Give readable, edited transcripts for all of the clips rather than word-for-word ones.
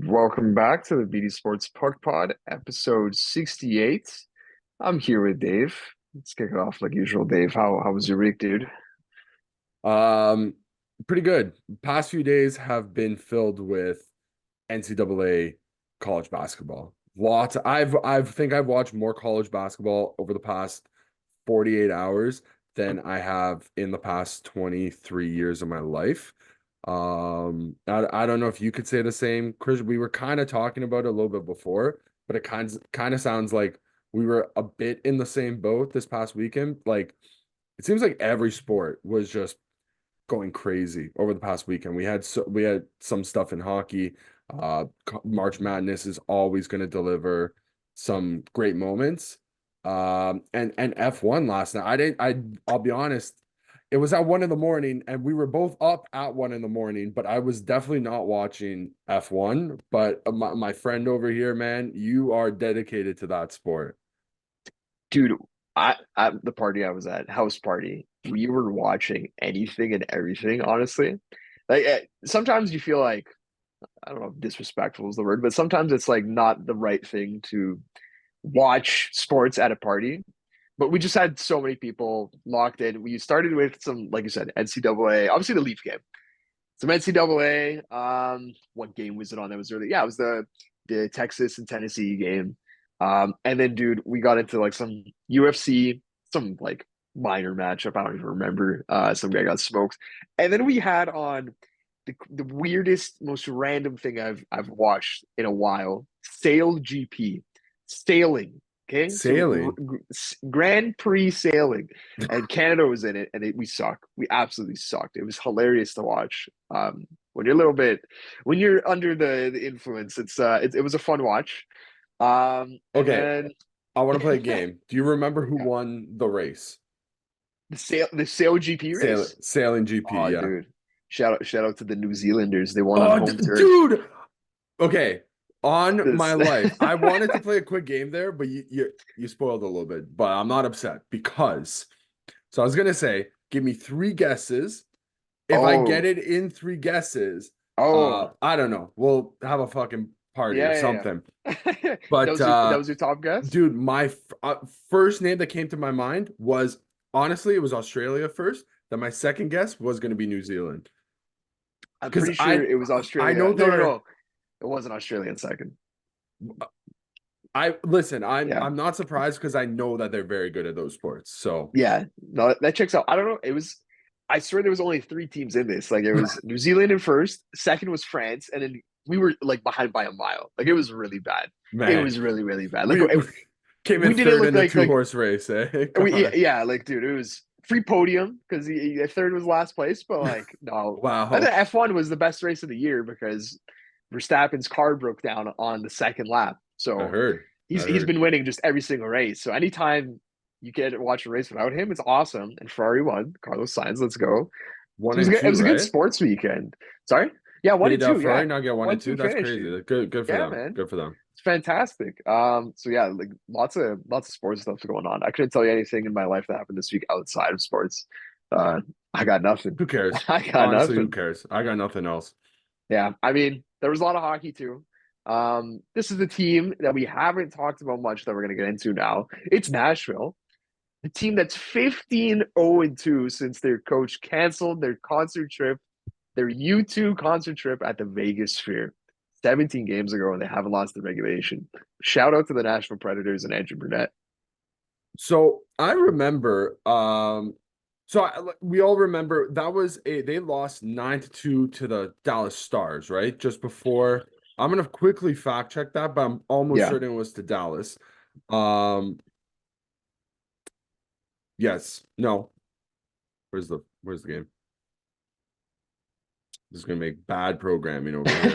Welcome back to the BD Sports PuckPod, episode 68. I'm here with Dave. Let's kick it off like usual. Dave, how was your week, dude? Um, Pretty good. Past few days have been filled with NCAA college basketball. Lots. I think I've watched more college basketball over the past 48 hours than I have in the past 23 years of my life. I don't know if you could say the same, Chris. We were kind of talking about it a little bit before, but it kind of sounds like we were a bit in the same boat this past weekend. Like it seems like every sport was just going crazy over the past weekend. We had some stuff in hockey. March Madness is always going to deliver some great moments. And F1 last night. I'll be honest, it was at 1 in the morning, and we were both up at 1 in the morning, but I was definitely not watching F1. But my friend over here, man, you are dedicated to that sport. Dude, I at the party I was at, house party, we were watching anything and everything, honestly. Sometimes you feel like, I don't know if disrespectful is the word, but sometimes it's like not the right thing to watch sports at a party. But we just had so many people locked in. We started with some, like you said, NCAA, obviously the Leaf game. Some NCAA. What game was it on that was early? Yeah, it was the Texas and Tennessee game. And then, dude, we got into like some UFC, some like minor matchup. I don't even remember. Some guy got smoked, and then we had on the weirdest, most random thing I've watched in a while. Sail GP, sailing. Okay, so Sailing. Grand Prix sailing, and Canada was in it, and we suck. We absolutely sucked. It was hilarious to watch. When you're a little bit, when you're under the influence, it was a fun watch. And Okay, then I want to play a game. Do you remember who won the race? the sail GP race. Sailing GP, Oh, yeah. dude, shout out to the New Zealanders. They won on Oh, home turf. dude. Okay, on This my life, I wanted to play a quick game there, but you spoiled a little bit. But I'm not upset because so I was gonna say, give me three guesses. If I get oh it in three guesses, oh I don't know. We'll have a fucking party or yeah, something. yeah. That But was your top guess. dude, my first name that came to my mind was honestly, it was Australia first. Then my second guess was going to be New Zealand I'm because pretty sure it was I Australia. know No, no, they're no. It wasn't Australia in second. I listen. Yeah, I'm not surprised because I know that they're very good at those sports. So yeah. No, that checks out. I don't know. It was. I swear there was only three teams in this. Like it was New Zealand in first, second was France, and then we were like behind by a mile. Like it was really bad. It man, was really, really bad. Like we came in we didn't third look in the like two horse race. Eh? we God, yeah, like dude, it was free podium because third was last place, but like no, I wow. think F1 was the best race of the year because Verstappen's car broke down on the second lap, I so heard. I he's heard. been winning just every single race. So anytime you get to watch a race without him, it's awesome. And Ferrari won. Carlos Sainz, let's go. One So and it two, was a good right? sports weekend. Sorry, yeah, one and Did two, yeah, Ferrari not get one and one two? two That's finish, crazy. dude. Good for Yeah, them. man. Good for them. It's fantastic. So yeah, like lots of sports stuff going on. I couldn't tell you anything in my life that happened this week outside of sports. Uh, I got nothing. Who cares? I got Honestly, who nothing. cares? I got nothing else. Yeah, I mean, there was a lot of hockey too. This is the team that we haven't talked about much that we're gonna get into now. It's Nashville, the team that's 15-0-2 since their coach canceled their concert trip, their U2 concert trip at the Vegas Sphere 17 games ago, and they haven't lost the regulation. Shout out to the Nashville Predators and Andrew Burnett. So I remember, we all remember that was they lost 9-2 to the Dallas Stars, right? Just before. I'm gonna quickly fact check that, but I'm almost Yeah. certain it was to Dallas. Um, yes, no. Where's the game? This is gonna make bad programming over here.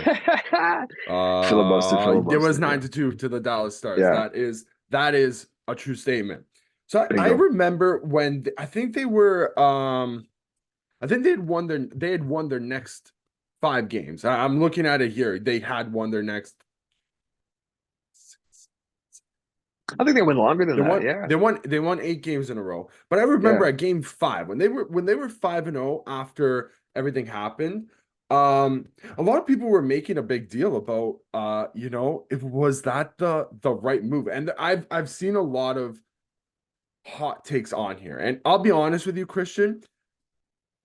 Filibuster, It was filibuster. nine Yeah. to two to the Dallas Stars. Yeah. That is a true statement. So I Bingo. remember when I think they were I think they had won their next five games. I'm looking at it here. They had won their next I think they went longer than they that. won Yeah. they won 8 games in a row. But I remember Yeah. at game five when they were 5-0 after everything happened. Um, a lot of people were making a big deal about if was that the right move. And I've seen a lot of hot takes on here. And I'll be honest with you, Christian,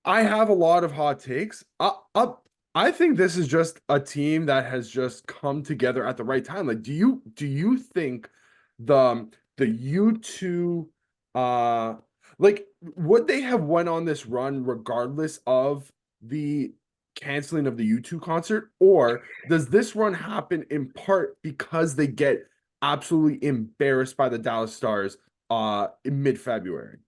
I have a lot of hot takes. I think this is just a team that has just come together at the right time. Like, do you think the U2 uh like would they have went on this run regardless of the canceling of the U2 concert, or does this run happen in part because they get absolutely embarrassed by the Dallas Stars in mid-February?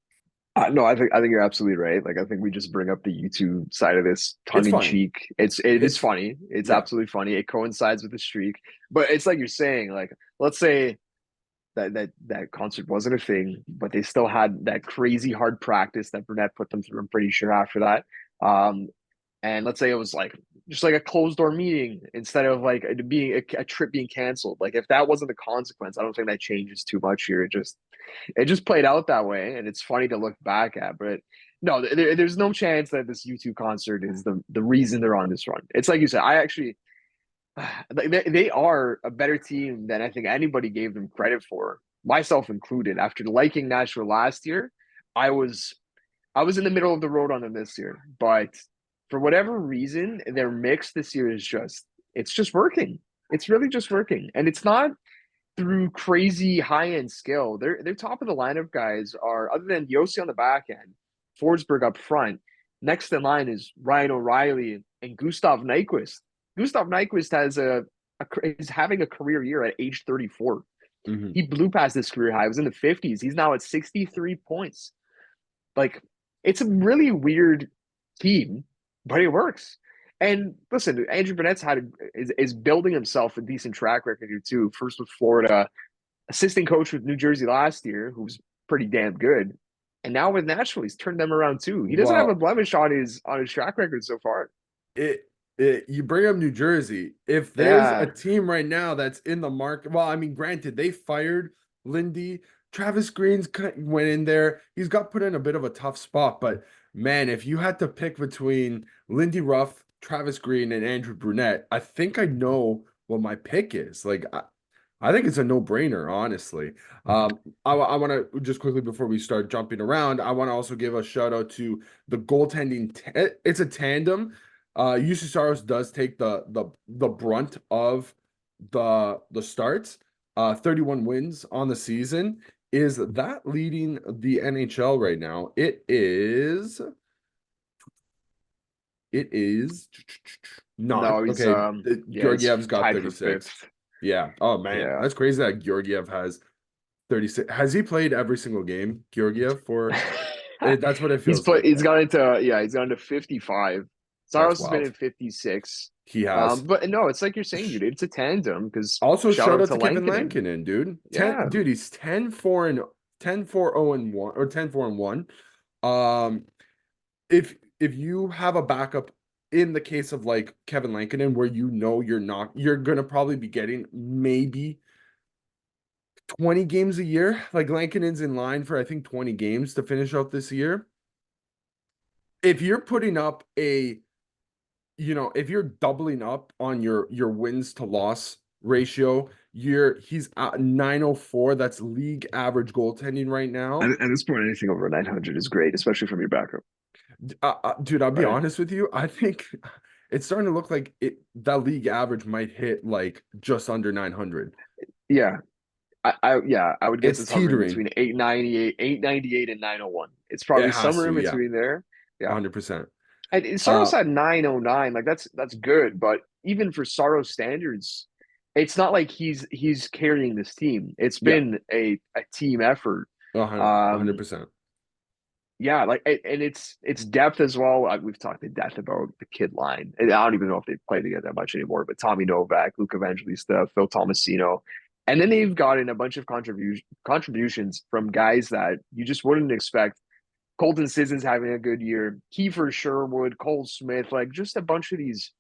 No, I think you're absolutely right. Like I think we just bring up the YouTube side of this tongue It's in funny. cheek. It is It's funny. It's yeah. absolutely funny. It coincides with the streak. But it's like you're saying, like, let's say that concert wasn't a thing, but they still had that crazy hard practice that Burnett put them through, I'm pretty sure after that. Um, and let's say it was like just like a closed door meeting instead of like it being a trip being canceled. Like if that wasn't the consequence, I don't think that changes too much here. It just played out that way, and it's funny to look back at. But no, there's no chance that this U2 concert is the reason they're on this run. It's like you said. I actually they are a better team than I think anybody gave them credit for, myself included. After liking Nashville last year, I was I was in the middle of the road on them this year, but for whatever reason, their mix this year is just working. It's really just working, and it's not through crazy high end skill. Their top of the lineup guys are, other than Yossi on the back end, Forsberg up front. Next in line is Ryan O'Reilly and Gustav Nyquist. Gustav Nyquist is having a career year at age 34. Mhm. He blew past his career high. It was in the 50s. He's now at 63 points. Like it's a really weird team, but it works. And listen, Andrew Burnett's is building himself a decent track record here too. First with Florida, assistant coach with New Jersey last year, who's pretty damn good. And now with Nashville, he's turned them around too. He doesn't have a Well, blemish on his track record so far. it you bring up New Jersey. If there's a Yeah. team right now that's in the market, well, I mean, granted, they fired Lindy. Travis Green's went in there. He's got put in a bit of a tough spot, but man, if you had to pick between Lindy Ruff, Travis Green, and Andrew Brunette, I think I know what my pick is. Like, I think it's a no-brainer, honestly. I want to just quickly before we start jumping around, I want to also give a shout out to the goaltending. It's a tandem. UC Saros does take the brunt of the starts. 31 wins on the season. Is that leading the NHL right now? It is not. No, he's Okay, yeah, he's Georgiev's got tied for 36. fifth. Yeah. Oh man, Yeah. that's crazy that Georgiev has 36. Has he played every single game, Georgiev, for that's what it feels like, He's right? gone into yeah, he's gone to 55. That's Saros has been wild. in 56. He has. But no, it's like you're saying, Sh- dude, it's a tandem because Also, shout shout out out to to Kevin Lankinen. Lankinen, dude. 10, Yeah. dude, he's 10-4 and 10-4-0 and 1 or 10-4 and 1. Um, if you have a backup in the case of like Kevin Lankinen, where you're gonna probably be getting maybe 20 games a year. Like Lankinen's in line for I think 20 games to finish out this year. If you're putting up if you're doubling up on your wins to loss ratio, he's at 904. That's league average goaltending right now. At this point, anything over 900 is great, especially from your backup, Dude, I'll be right? honest with you. I think it's starting to look like that league average might hit like just under 900. Yeah. I would guess It's it's hovering teetering. between 898 and 901. It's It probably has somewhere to, in yeah, between there. Yeah. 100%. And Saros Uh, had 909. Like that's good, but even for Saros standards, it's not like he's carrying this team. It's yeah, been a team effort. 100, Um, 100%. yeah, like and it's depth as well. We've talked in depth about the kid line, and I don't even know if they play together that much anymore. But Tommy Novak, Luke Evangelista, Phil Tomasino, and then they've gotten a bunch of contributions from guys that you just wouldn't expect. Colton Sissons having a good year, Kiefer Sherwood, Cole Smith, like just a bunch of these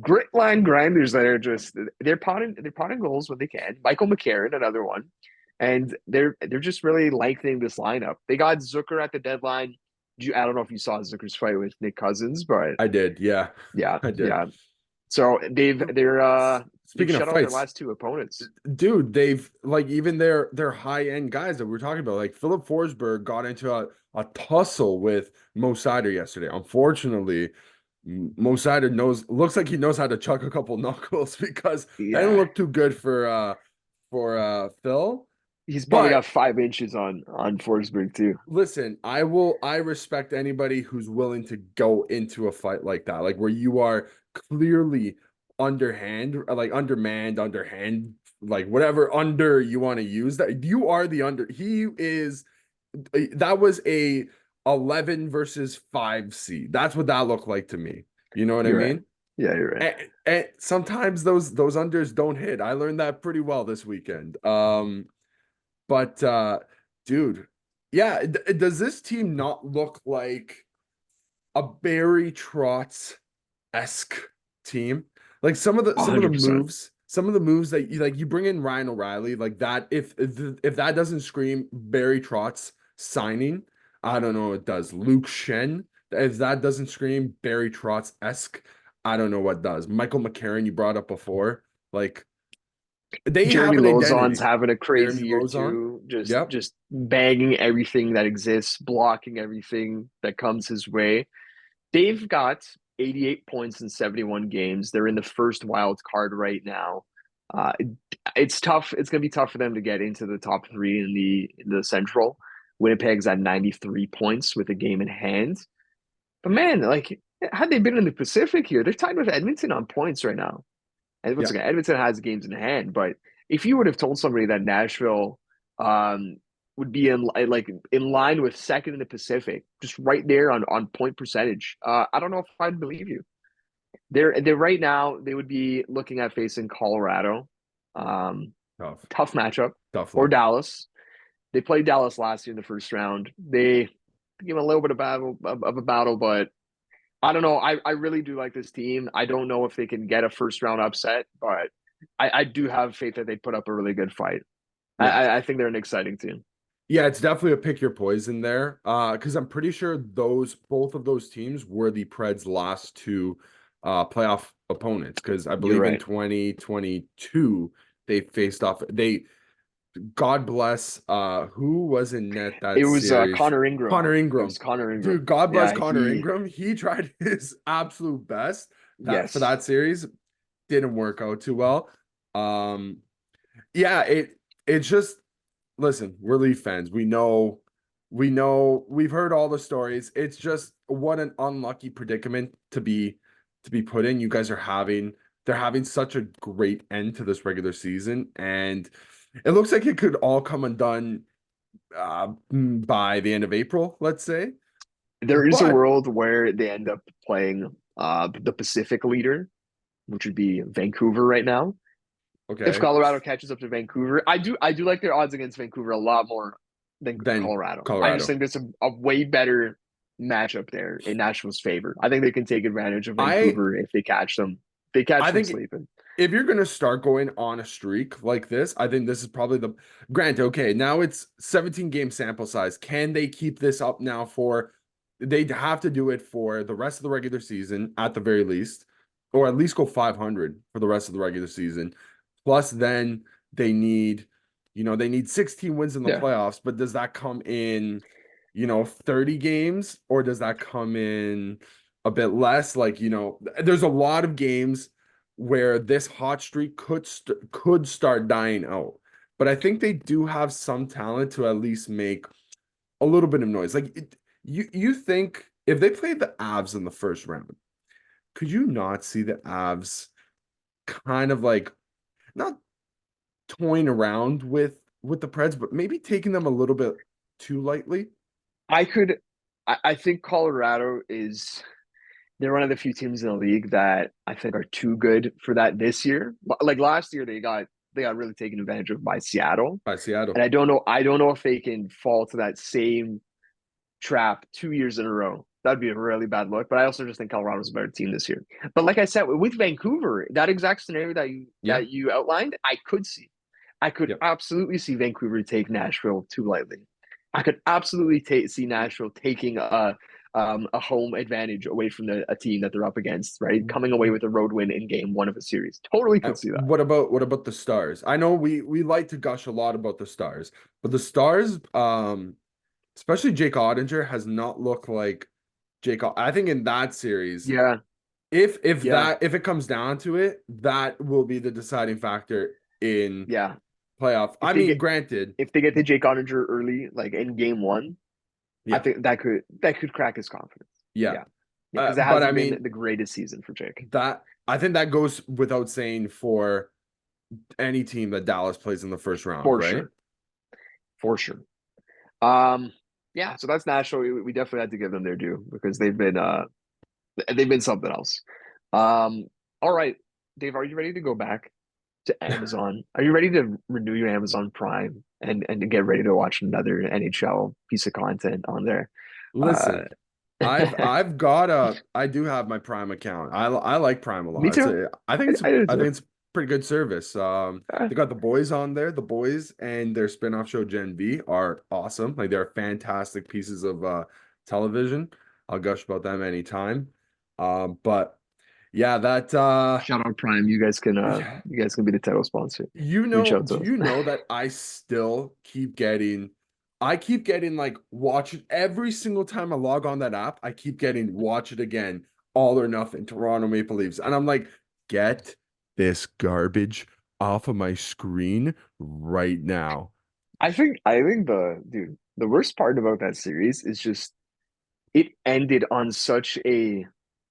grit line grinders that are just they're potting goals when they can. Michael McCarron, another one, and they're just really lengthening this lineup. They got Zucker at the deadline. I don't know if you saw Zucker's fight with Nick Cousins, but I did. Yeah, yeah, I did. yeah. So they've Speaking of shut out their fights, last two opponents. dude, they've like even their high end guys that we are talking about, like Philip Forsberg got into a tussle with Mo Sider yesterday. Unfortunately, Mo Sider looks like he knows how to chuck a couple knuckles because that didn't Yeah, look too good for Phil. he's probably But got 5 inches on Forsberg too. listen, I respect anybody who's willing to go into a fight like that, like where you are clearly underhand, or like undermanned, underhand, like whatever under you want to use that. You are the under. He is that was a 11 versus 5 seed. That's what that looked like to me. You know what I You're right. mean? Yeah, you're right. And sometimes those unders don't hit. I learned that pretty well this weekend. But dude, yeah, does this team not look like a Barry Trotz-esque team? Like some of the 100%. moves, some of the moves that you bring in Ryan O'Reilly, like that, if that doesn't scream Barry Trotz signing, I don't know what it does. Luke Shen, if that doesn't scream Barry Trotz-esque, I don't know what does. Michael McCarron, you brought up before, like they have Jeremy an Lozon's identity. having a Jeremy crazy year Lozon. too. Just Yep. just banging everything that exists, blocking everything that comes his way. They've got 88 points in 71 games. They're in the first wild card right now. Uh, it's tough. It's going to be tough for them to get into the top three in the Central. Winnipeg's at 93 points with a game in hand. But man, like, had they been in the Pacific here, they're tied with Edmonton on points right now. And once Yeah. again, Edmonton has games in hand. But if you would have told somebody that Nashville um, would be in line with second in the Pacific, just right there on point percentage, I don't know if I'd believe you. They're right now they would be looking at facing Colorado, um, Tough. tough matchup, Tough or look. Dallas. They played Dallas last year in the first round. They give them a little bit of a battle, but I don't know. I really do like this team. I don't know if they can get a first round upset, but I do have faith that they put up a really good fight. Yeah. I think they're an exciting team. Yeah, it's definitely a pick your poison there. Because I'm pretty sure both of those teams were the Preds' last two playoff opponents. Because I You're believe in right. 2022 they faced off. God bless who was in net It that was series? Connor Ingram. Connor It Ingram. was Connor Dude, Ingram. God bless Yeah, Connor Ingram. He tried his absolute best that for yes. that series. Didn't work out too well. Um, yeah, it's just listen, we're Leaf fans. We've heard all the stories. It's just what an unlucky predicament to be put in. You guys are they're having such a great end to this regular season, and it looks like it could all come undone by the end of April, let's say. There is a But world where they end up playing the Pacific leader, which would be Vancouver right now. If okay, Colorado catches up to Vancouver, I do like their odds against Vancouver a lot more than then Colorado. I just Colorado. think there's a way better matchup there in Nashville's favor. I think they can take advantage of I Vancouver if they catch them. They catch I them think sleeping. if you're gonna start going on a streak like this, I think this is probably the grant. Okay, now it's 17 game sample size. Can they keep this up now for they'd have to do it for the rest of the regular season at the very least, or at least go 500 for the rest of the regular season. Plus, then they need, they need 16 wins in the Yeah. playoffs, but does that come in, 30 games, or does that come in a bit less? Like, there's a lot of games where this hot streak could start dying out. But I think they do have some talent to at least make a little bit of noise. Like you think if they played the Avs in the first round, could you not see the Avs kind of like not toying around with the Preds, but maybe taking them a little bit too lightly? I could I think Colorado is they're one of the few teams in the league that I think are too good for that this year. Like last year they got really taken advantage of by Seattle. By And Seattle. I don't know if they can fall to that same trap 2 years in a row. That'd be a really bad look. But I also just think Colorado's a better team this year. But like I said, with Vancouver, that exact scenario that you Yeah. that you outlined, I could see. I could Yep. absolutely see Vancouver take Nashville too lightly. I could absolutely see Nashville taking a home advantage away from a team that they're up against, right? Coming away with a road win in game one of a series. Totally could see that. What about the Stars? I know we like to gush a lot about the Stars, but the Stars, especially Jake Ottinger, has not looked like I think in that series, Yeah, yeah, if it comes down to it, that will be the deciding factor in yeah. playoff. If I they mean, get granted, if they get to Jake Ottinger early, like in game one, I yeah, think that could crack his confidence. yeah. Yeah, yeah, because it But I hasn't been mean the greatest season for Jake, that I think that goes without saying for any team that Dallas plays in the first round, for right? sure, for sure. Um, yeah, so that's Nashville. We definitely had to give them their due because they've been something else. Um, all right, Dave, are you ready to go back to Amazon? Are you ready to renew your Amazon Prime and to get ready to watch another NHL piece of content on there? Uh, Listen, I do have my Prime account. I like Prime a Me lot. too. I do I too. think it's pretty good service. Uh, They got the boys on there. The boys and their spin-off show Gen V are awesome. Like they're fantastic pieces of television. I'll gush about them anytime. But yeah, that Shout out Prime. You guys can be the title sponsor. Reach out Do to us. you know that I keep getting like watch it every single time I log on that app, I keep getting watch it again, all or nothing, Toronto Maple Leafs. And I'm like, get this garbage off of my screen right now. I think the worst part about that series is just it ended on such a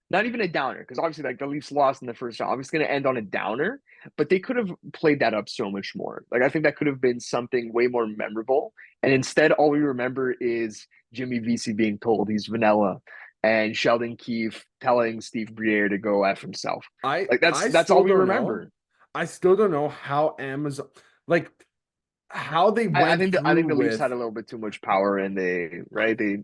not even a downer because obviously like the Leafs lost in the first round. Obviously going to end on a downer, but they could have played that up so much more. Like I think that could have been something way more memorable. And instead, all we remember is Jimmy Vesey being told he's vanilla and Sheldon Keefe telling Steve Briere to go f himself. Like that's I that's all still we don't know. remember. I still don't know how Amazon like how they I went think I through think the Leafs had with a little bit too much power and they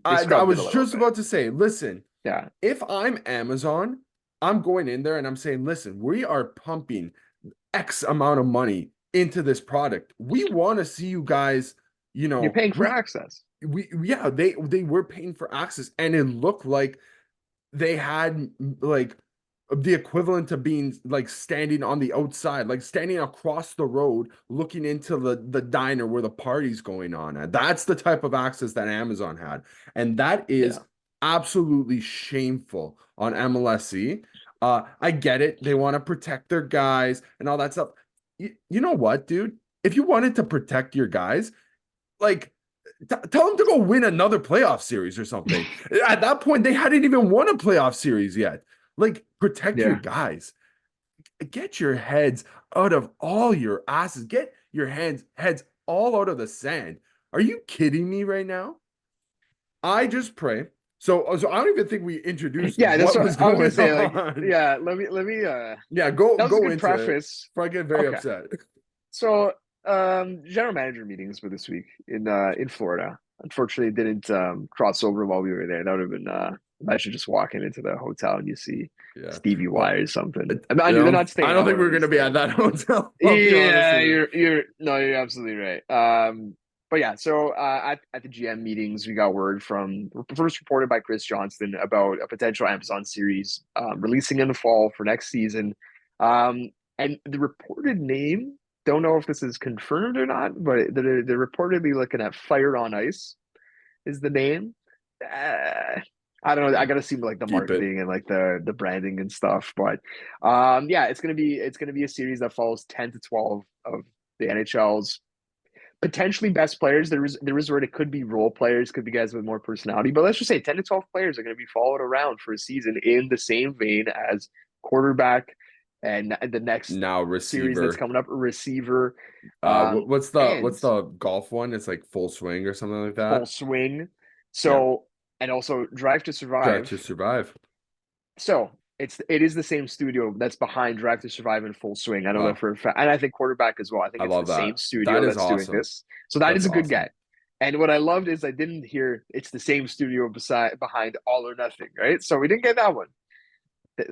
I scrubbed it a was little just bit. about to say, listen, Yeah. if I'm Amazon, I'm going in there and I'm saying, listen, we are pumping X amount of money into this product. We want to see you guys, You're paying for access. yeah, they were paying for access and it looked like they had like the equivalent to being like standing on the outside, like standing across the road, looking into the diner where the party's going on. And that's the type of access that Amazon had, and that is Yeah. absolutely shameful on MLSC. I get it; they want to protect their guys and all that stuff. You know what, dude? If you wanted to protect your guys, like tell them to go win another playoff series or something. At that point, they hadn't even won a playoff series yet. Like, protect your Yeah. guys. Get your heads out of all your asses. Get your heads all out of the sand. Are you kidding me right now? I just pray. So I don't even think we introduced Yeah, that's what what was I was gonna going say. Like, on. yeah, let me Yeah, that was a go good into it preface. before I get very Okay. upset. So general manager meetings were this week in Florida. Unfortunately it didn't cross over while we were there. That would have been imagine just walking into the hotel and you see Yeah. Stevie Y Well, or something. I mean, they're not I staying don't out think where we're we're gonna be at staying. that hotel. I'll be honest Yeah, with you. you're no, you're absolutely right. But yeah, so at the GM meetings, we got word from first reported by Chris Johnston about a potential Amazon series releasing in the fall for next season. And the reported name, don't know if this is confirmed or not, but they're reportedly looking at Fire on Ice is the name. I don't know. I Yeah, gotta see like the keep it. marketing and like the branding and stuff. But yeah, it's gonna be a series that follows 10 to 12 of the NHL's potentially best players. There is word it could be role players, could be guys with more personality, but let's just say 10 to 12 players are gonna be followed around for a season in the same vein as quarterback and the next Now series that's receiver. coming up, receiver, um, What's and the golf one? It's like full swing or something like full that. swing. Yeah. So and also Drive to Drive Survive. to survive. So it is the same studio that's behind Drive to Survive in full swing. I know that Wow. for a fact, and I think quarterback as well. I think I it's the love same that. That studio is that's doing awesome. this. So that That's is a good awesome. get. And what I loved is I didn't hear it's the same studio beside behind All or Nothing, right? So we didn't get that one.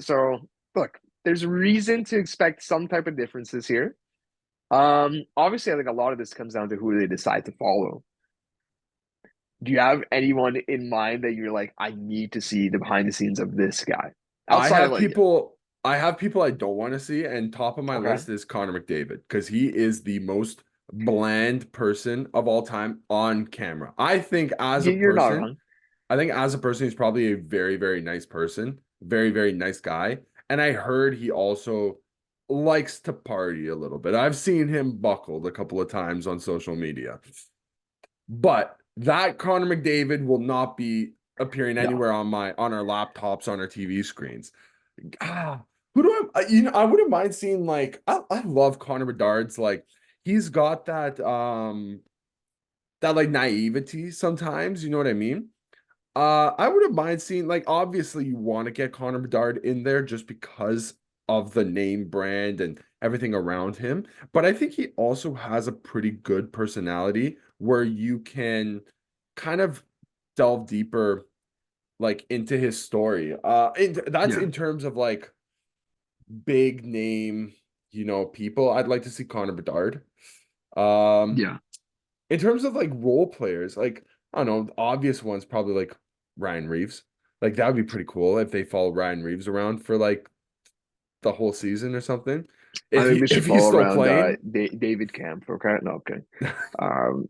So look, there's reason to expect some type of differences here. Obviously, I think a lot of this comes down to who they decide to follow. Do you have anyone in mind that you're like, I need to see the behind the scenes of this guy I outside of have like, people I have people I don't want to see, and top of my okay, list is Connor McDavid because he is the most bland person of all time on camera. you're not wrong. I think as a person, he's probably a very, very nice person, very, very nice guy. And I heard he also likes to party a little bit. I've seen him buckled a couple of times on social media. But that Connor McDavid will not be appearing No, anywhere on our laptops, on our TV screens. Ah, who do I wouldn't mind seeing like I love Connor Bedard's like he's got that like naivety sometimes, you know what I mean? I wouldn't mind seeing like obviously you want to get Connor Bedard in there just because of the name brand and everything around him. But I think he also has a pretty good personality where you can kind of delve deeper like into his story. That's yeah, in terms of like big name, people. I'd like to see Connor Bedard. Um, yeah. in terms of like role players, like I don't know, the obvious ones probably like Ryan Reeves. Like that would be pretty cool if they follow Ryan Reeves around for like the whole season or something. I think they should If he's follow still around playing, David Camp. Okay, no, okay. Um,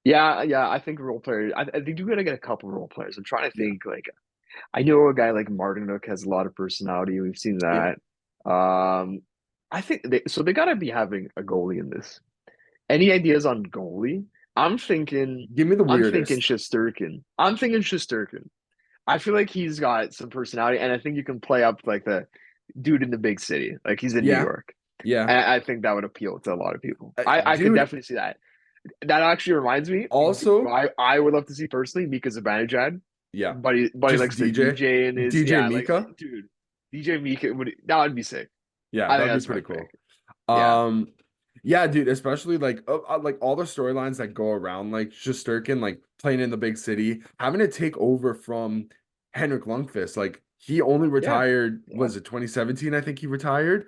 yeah, yeah. I think role players. They do gotta get a couple role players. I'm trying to yeah, think. Like, I know a guy like Martinook has a lot of personality. We've seen yeah. that. Um, I think they gotta be having a goalie in this. Any ideas on goalie? I'm thinking. Give me the I'm thinking weirdest. Shesterkin. I'm thinking Shesterkin. I feel like he's got some personality, and I think you can play up like the dude in the big city, like he's in New Yeah, York. yeah. And I think that would appeal to a lot of people. I could Dude, definitely see that. That actually reminds me, also, I would love to see personally Mika Zibanejad. yeah. Buddy Just likes to DJ. DJ and his DJ yeah, like Mika. dude, DJ Mika would be sick. Yeah, I think that'd be that's my pretty pick. cool. Yeah, Um, yeah, dude, especially like all the storylines that go around like Shesterkin, like playing in the big city, having to take over from Henrik Lundqvist. Like he only yeah, retired, yeah. was it 2017? I think he retired.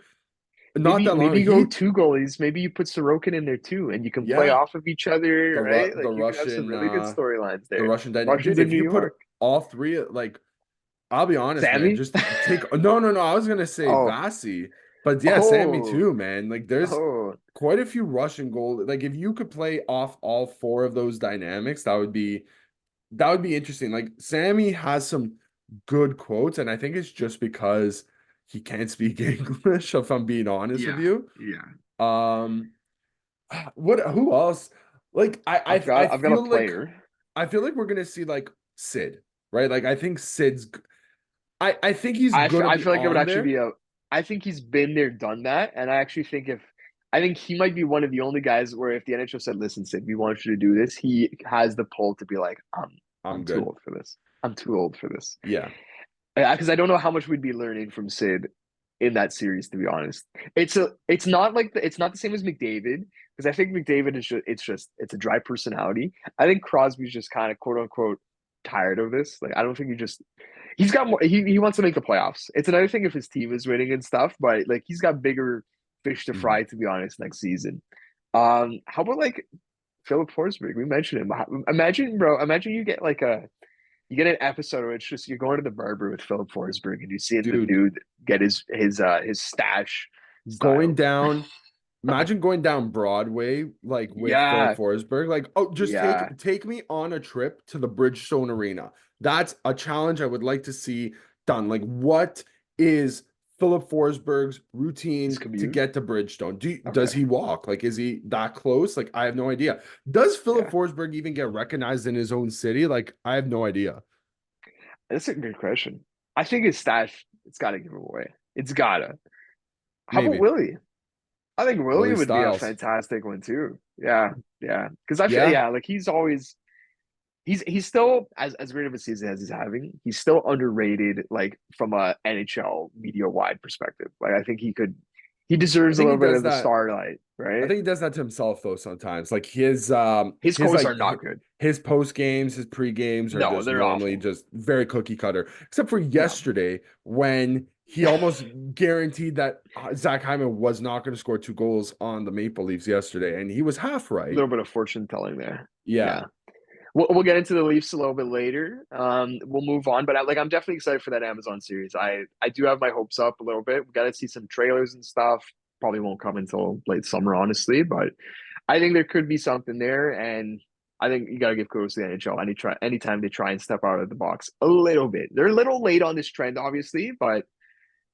Not Maybe that long. maybe you go two goalies. Maybe you put Sorokin in there too, and you can play Yeah, off of each other, right? The Like you could have some Russian really good storylines the there. Russian dynamic. Dude, Washington, if New you put York, all three like I'll be honest, man, Sammy. just take no, I was gonna say Oh, Vasi, but yeah, Sammy oh, too, man. Like there's oh, quite a few Russian goal. Like if you could play off all four of those dynamics, that would be interesting. Like Sammy has some good quotes, and I think it's just because he can't speak English, if I'm being honest with yeah, you. yeah. Um, who else? Like I I've got a feel like player. we're gonna see like Sid, right? Like I think I think he's gonna I be feel like it would on actually there. be a. I think he's been there, done that, and I actually think if I think he might be one of the only guys where if the NHL said, "Listen, Sid, we want you to do this," he has the pull to be like, I'm I'm too good. old for this. I'm too old for this." Yeah. Because I don't know how much we'd be learning from Sid in that series, to be honest. It's not like it's not the same as McDavid because I think McDavid is just it's a dry personality. I think Crosby's just kind of quote unquote tired of this. Like I don't think he's got more he wants to make the playoffs. It's another thing if his team is winning and stuff, but like he's got bigger fish to Mhm. fry, to be honest, next season. How about like Philip Forsberg? We mentioned him. Imagine, bro, imagine you get an episode where it's just you're going to the barber with Philip Forsberg and you see the Dude, dude get his stash going styled. down, imagine going down Broadway like with Phil Yeah, Forsberg. Like, oh, just yeah, take me on a trip to the Bridgestone Arena. That's a challenge I would like to see done. Like, what is Philip Forsberg's his routine to commute. get to Bridgestone? Does Okay, he walk? Like, is he that close? Like, I have no idea. Does Philip yeah, Forsberg even get recognized in his own city? Like, I have no idea. that's a good question. I think his stash it's got to give him away. It's gotta. How about Maybe. Willie? I think Willie Willie would be a Styles. fantastic one too. Yeah, yeah, because I feel Yeah. yeah, like he's always he's still as great of a season as he's having. He's still underrated, like from a NHL media wide perspective. Like I think he I deserves a think he little bit does of the that. starlight, I right? think he does that to himself though sometimes. Like His quotes are not good. his post games, his pre games are No, just they're normally awful. just very cookie cutter. Except for Yeah, yesterday when he almost guaranteed that Zach Hyman was not going to score two goals on the Maple Leafs yesterday, and he was half a right. little bit of fortune telling there. Yeah, Yeah. we'll get into the Leafs a little bit later. We'll move on, but I'm definitely excited for that Amazon series. I do have my hopes up a little bit. We got to see some trailers and stuff. Probably won't come until late summer, honestly, but I think there could be something there, and I think you got to give kudos to the NHL. Anytime they try and step out of the box a little bit. They're a little late on this trend, obviously, but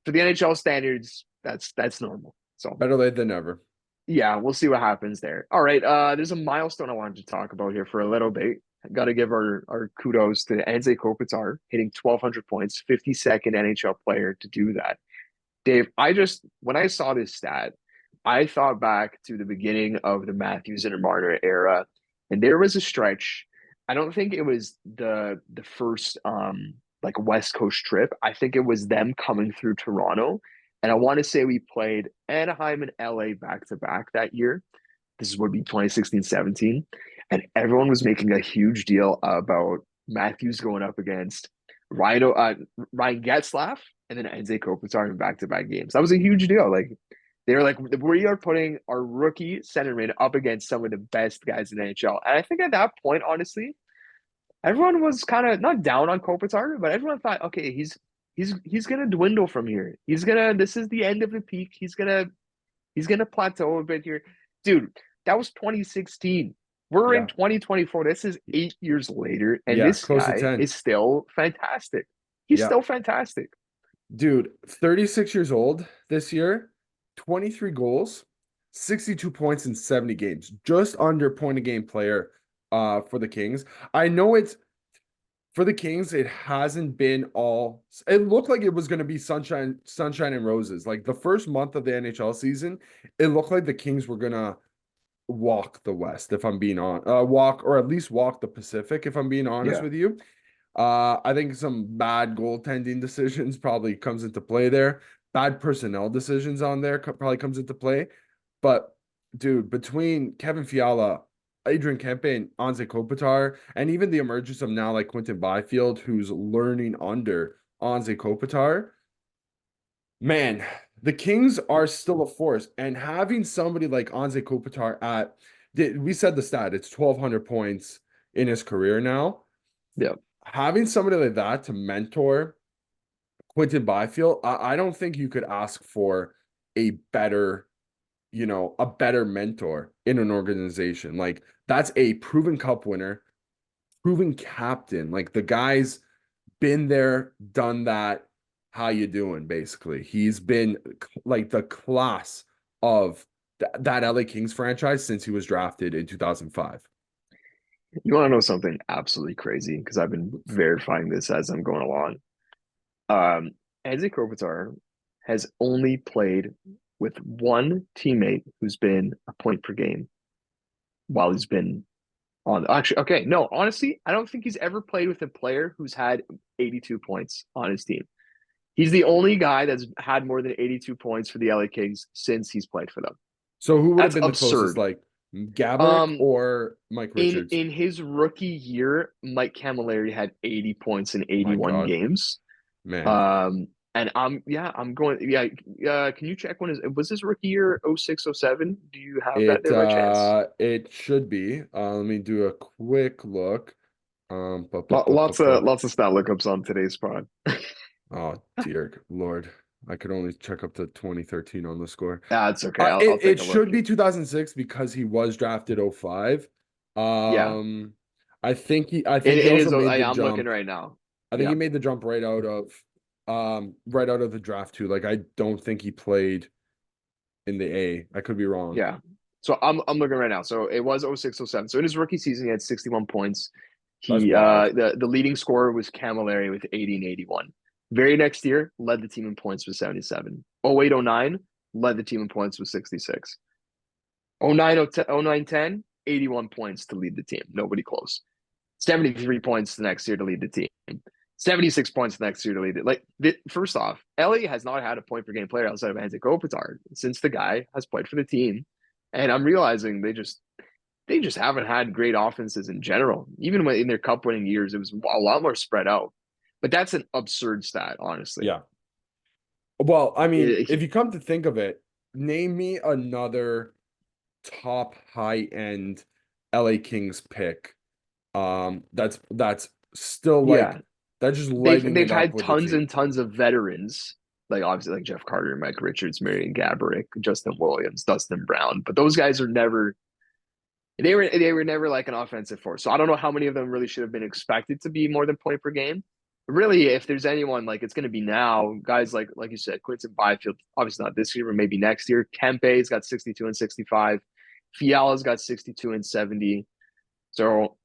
for the NHL standards, that's normal. So Better late than never. yeah, we'll see what happens there. All right, there's a milestone I wanted to talk about here for a little bit. Got to give our kudos to Anze Kopitar hitting 1,200 points, 52nd NHL player to do that. Dave, when I saw this stat, I thought back to the beginning of the Matthews and Marner era, and there was a stretch. I don't think it was the first like West Coast trip. I think it was them coming through Toronto, and I want to say we played Anaheim and LA back to back that year. This would be 2016-17, and everyone was making a huge deal about Matthews going up against Ryan Getzlaf and then Anze Kopitar in back-to-back games. That was a huge deal. Like they were like, we are putting our rookie centerman up against some of the best guys in the NHL. And I think at that point, honestly, everyone was kind of not down on Kopitar, but everyone thought, okay, he's gonna dwindle from here. This is the end of the peak. He's gonna plateau a bit here. Dude, that was 2016. We're in Yeah. 2024. This is 8 years later, and Yeah, this close to guy 10. is still fantastic. He's Yeah. still fantastic. Dude, 36 years old this year, 23 goals, 62 points in 70 games, just under point a game player for the Kings. I know it's for the Kings, it hasn't been all it looked like it was going to be sunshine and roses. Like the first month of the NHL season, it looked like the Kings were going to walk the West, if I'm being on walk or at least walk the Pacific, if I'm being honest Yeah. with you. I think some bad goaltending decisions probably comes into play there. Bad personnel decisions on there probably comes into play. But dude, between Kevin Fiala, Adrian Kempe, and Anze Kopitar, and even the emergence of now like Quinton Byfield, who's learning under Anze Kopitar, man, the Kings are still a force. And having somebody like Anze Kopitar we said the stat, it's 1,200 points in his career now. Yeah. Having somebody like that to mentor Quinton Byfield, I don't think you could ask for a better, a better mentor in an organization. Like that's a proven cup winner, proven captain. Like the guy's been there, done that. How you doing? Basically, he's been like the class of that LA Kings franchise since he was drafted in 2005. You want to know something absolutely crazy? Because I've been verifying this as I'm going along. Um, Anze Kopitar has only played with one teammate who's been a point per game while he's been on. Actually, okay, no, honestly, I don't think he's ever played with a player who's had 82 points on his team. He's the only guy that's had more than 82 points for the LA Kings since he's played for them. So who would have That's been the closest, absurd. like Gaborik Um, or Mike in Richards? in his rookie year, Mike Camilleri had 80 points in My 81 God, games. man. And I'm going, yeah. Can you check was his rookie year 06-07? Do you have that there by chance? It should be. Let me do a quick look. Lots of stat lookups on today's pod. Oh dear Lord. I could only check up to 2013 on the score. That's okay. I'll It take a look should be here. 2006 because he was drafted '05. Yeah, Um, I it, think he it also is. made the I'm looking jump. right now. I think Yeah, he made the jump right out of the draft too. Like I don't think he played in the A. I could be wrong. yeah. So I'm looking right now. So it was 06-07. So in his rookie season, he had 61 points. That's He wild. the leading scorer was Camilleri with 80 and 81. Very next year, led the team in points with 77. 08-09, led the team in points with 66. 09-10, 81 points to lead the team. Nobody close. 73 points the next year to lead the team. 76 points the next year to lead it. First off, LA has not had a point per game player outside of Anze Kopitar since the guy has played for the team. And I'm realizing they just haven't had great offenses in general. Even when in their cup winning years, it was a lot more spread out. But that's an absurd stat, honestly. Yeah. Well, I mean, It, if you come to think of it, name me another top high end LA Kings pick That's still Yeah, like that's just they've legging they've it up had with the tons team. and tons of veterans, like obviously like Jeff Carter, Mike Richards, Marion Gaborik, Justin Williams, Dustin Brown, but those guys are never they were never like an offensive force. So I don't know how many of them really should have been expected to be more than point per game. Really, if there's anyone like it's going to be now, guys like you said, Quinton Byfield, obviously not this year, but maybe next year. Kempe's got 62 and 65. Fiala's got 62 and 70. So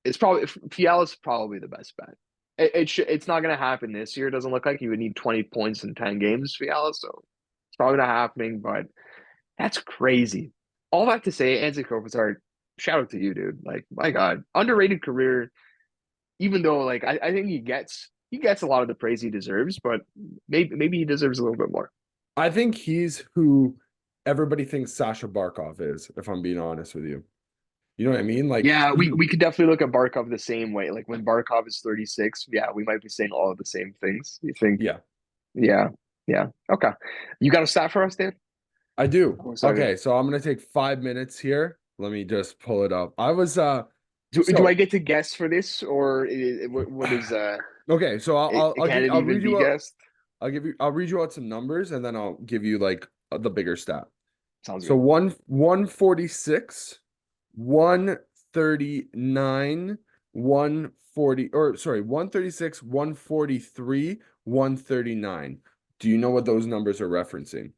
it's probably Fiala's probably the best bet. It's not going to happen this year. It doesn't look like you would need 20 points in 10 games, Fiala. So it's probably not happening, but that's crazy. All that to say, Anze Kopitar, shout out to you, dude. Like, my God, underrated career. Even though, like, I think he gets a lot of the praise he deserves, but maybe he deserves a little bit more. I think he's who everybody thinks Sasha Barkov is, if I'm being honest with you. You know what I mean? Like Yeah, we, he, we could definitely look at Barkov the same way. Like when Barkov is 36, yeah, we might be saying all of the same things. You think? yeah, Yeah, yeah. Okay. You got a stat for us, Dan? I do. I'm excited. Okay, so I'm gonna take 5 minutes here. Let me just pull it up. I was Do I so get to guess for this, or what is okay, so can it I'll even read be you out guessed? I'll read you out some numbers and then I'll give you like the bigger stat. Sounds So good. 146, 139, 140, or sorry, 136, 143, 139. Do you know what those numbers are referencing?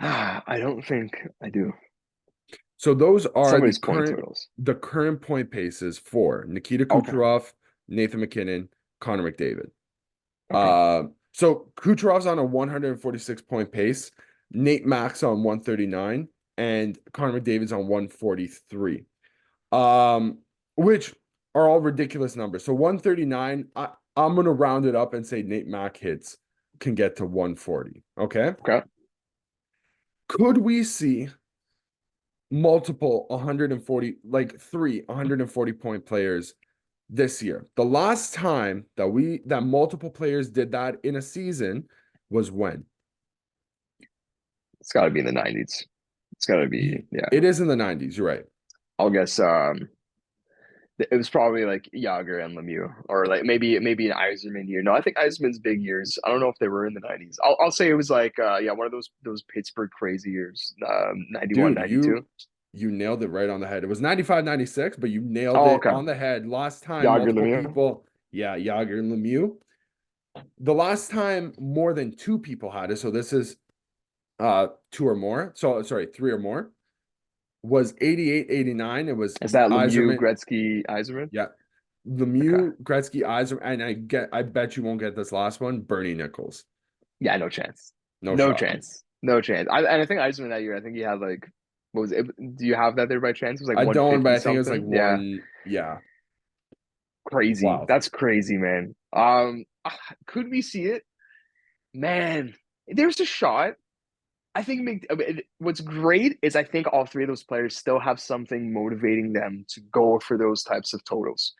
I don't think I do. So those are Some of his point totals. the current point paces for Nikita Okay. Kucherov, Nathan McKinnon, Connor McDavid. Okay. So Kucherov's on a 146 point pace, Nate Max on 139, and Connor McDavid's on 143. Um, which are all ridiculous numbers. So 139, I'm gonna round it up and say Nate Mack hits can get to 140. Okay. Okay. Could we see multiple 140, like 140 point players this year? The last time that multiple players did that in a season was when? It's got to be in the 90s. It's got to be, yeah. It is in the 90s, you're right. I'll guess it was probably like Yager and Lemieux, or like maybe an Yzerman year. No, I think Yzerman's big years. I don't know if they were in the 90s. I'll say it was like yeah, one of those Pittsburgh crazy years, 91, Dude, 92. you nailed it right on the head. It was 95, 96, but you nailed Oh, it okay. on the head. Last time Yager, multiple Lemieux. people, yeah, Yager and Lemieux. The last time more than two people had it, so this is two or more. So sorry, three or more was 88, 89. It was Is that Lemieux, Yzerman. Gretzky, Yzerman? Yeah. Okay. Lemieux, Gretzky, Yzerman, and I bet you won't get this last one, Bernie Nichols. Yeah, no chance. No No shot. chance. No chance. And I think Yzerman that year, I think he had like, what was it? Do you have that there by chance? It was like I don't, but 150 I think it was like something. Yeah. one, yeah, Crazy. wild. That's crazy, man. Could we see it? Man, there's a shot. I think what's great is I think all three of those players still have something motivating them to go for those types of totals.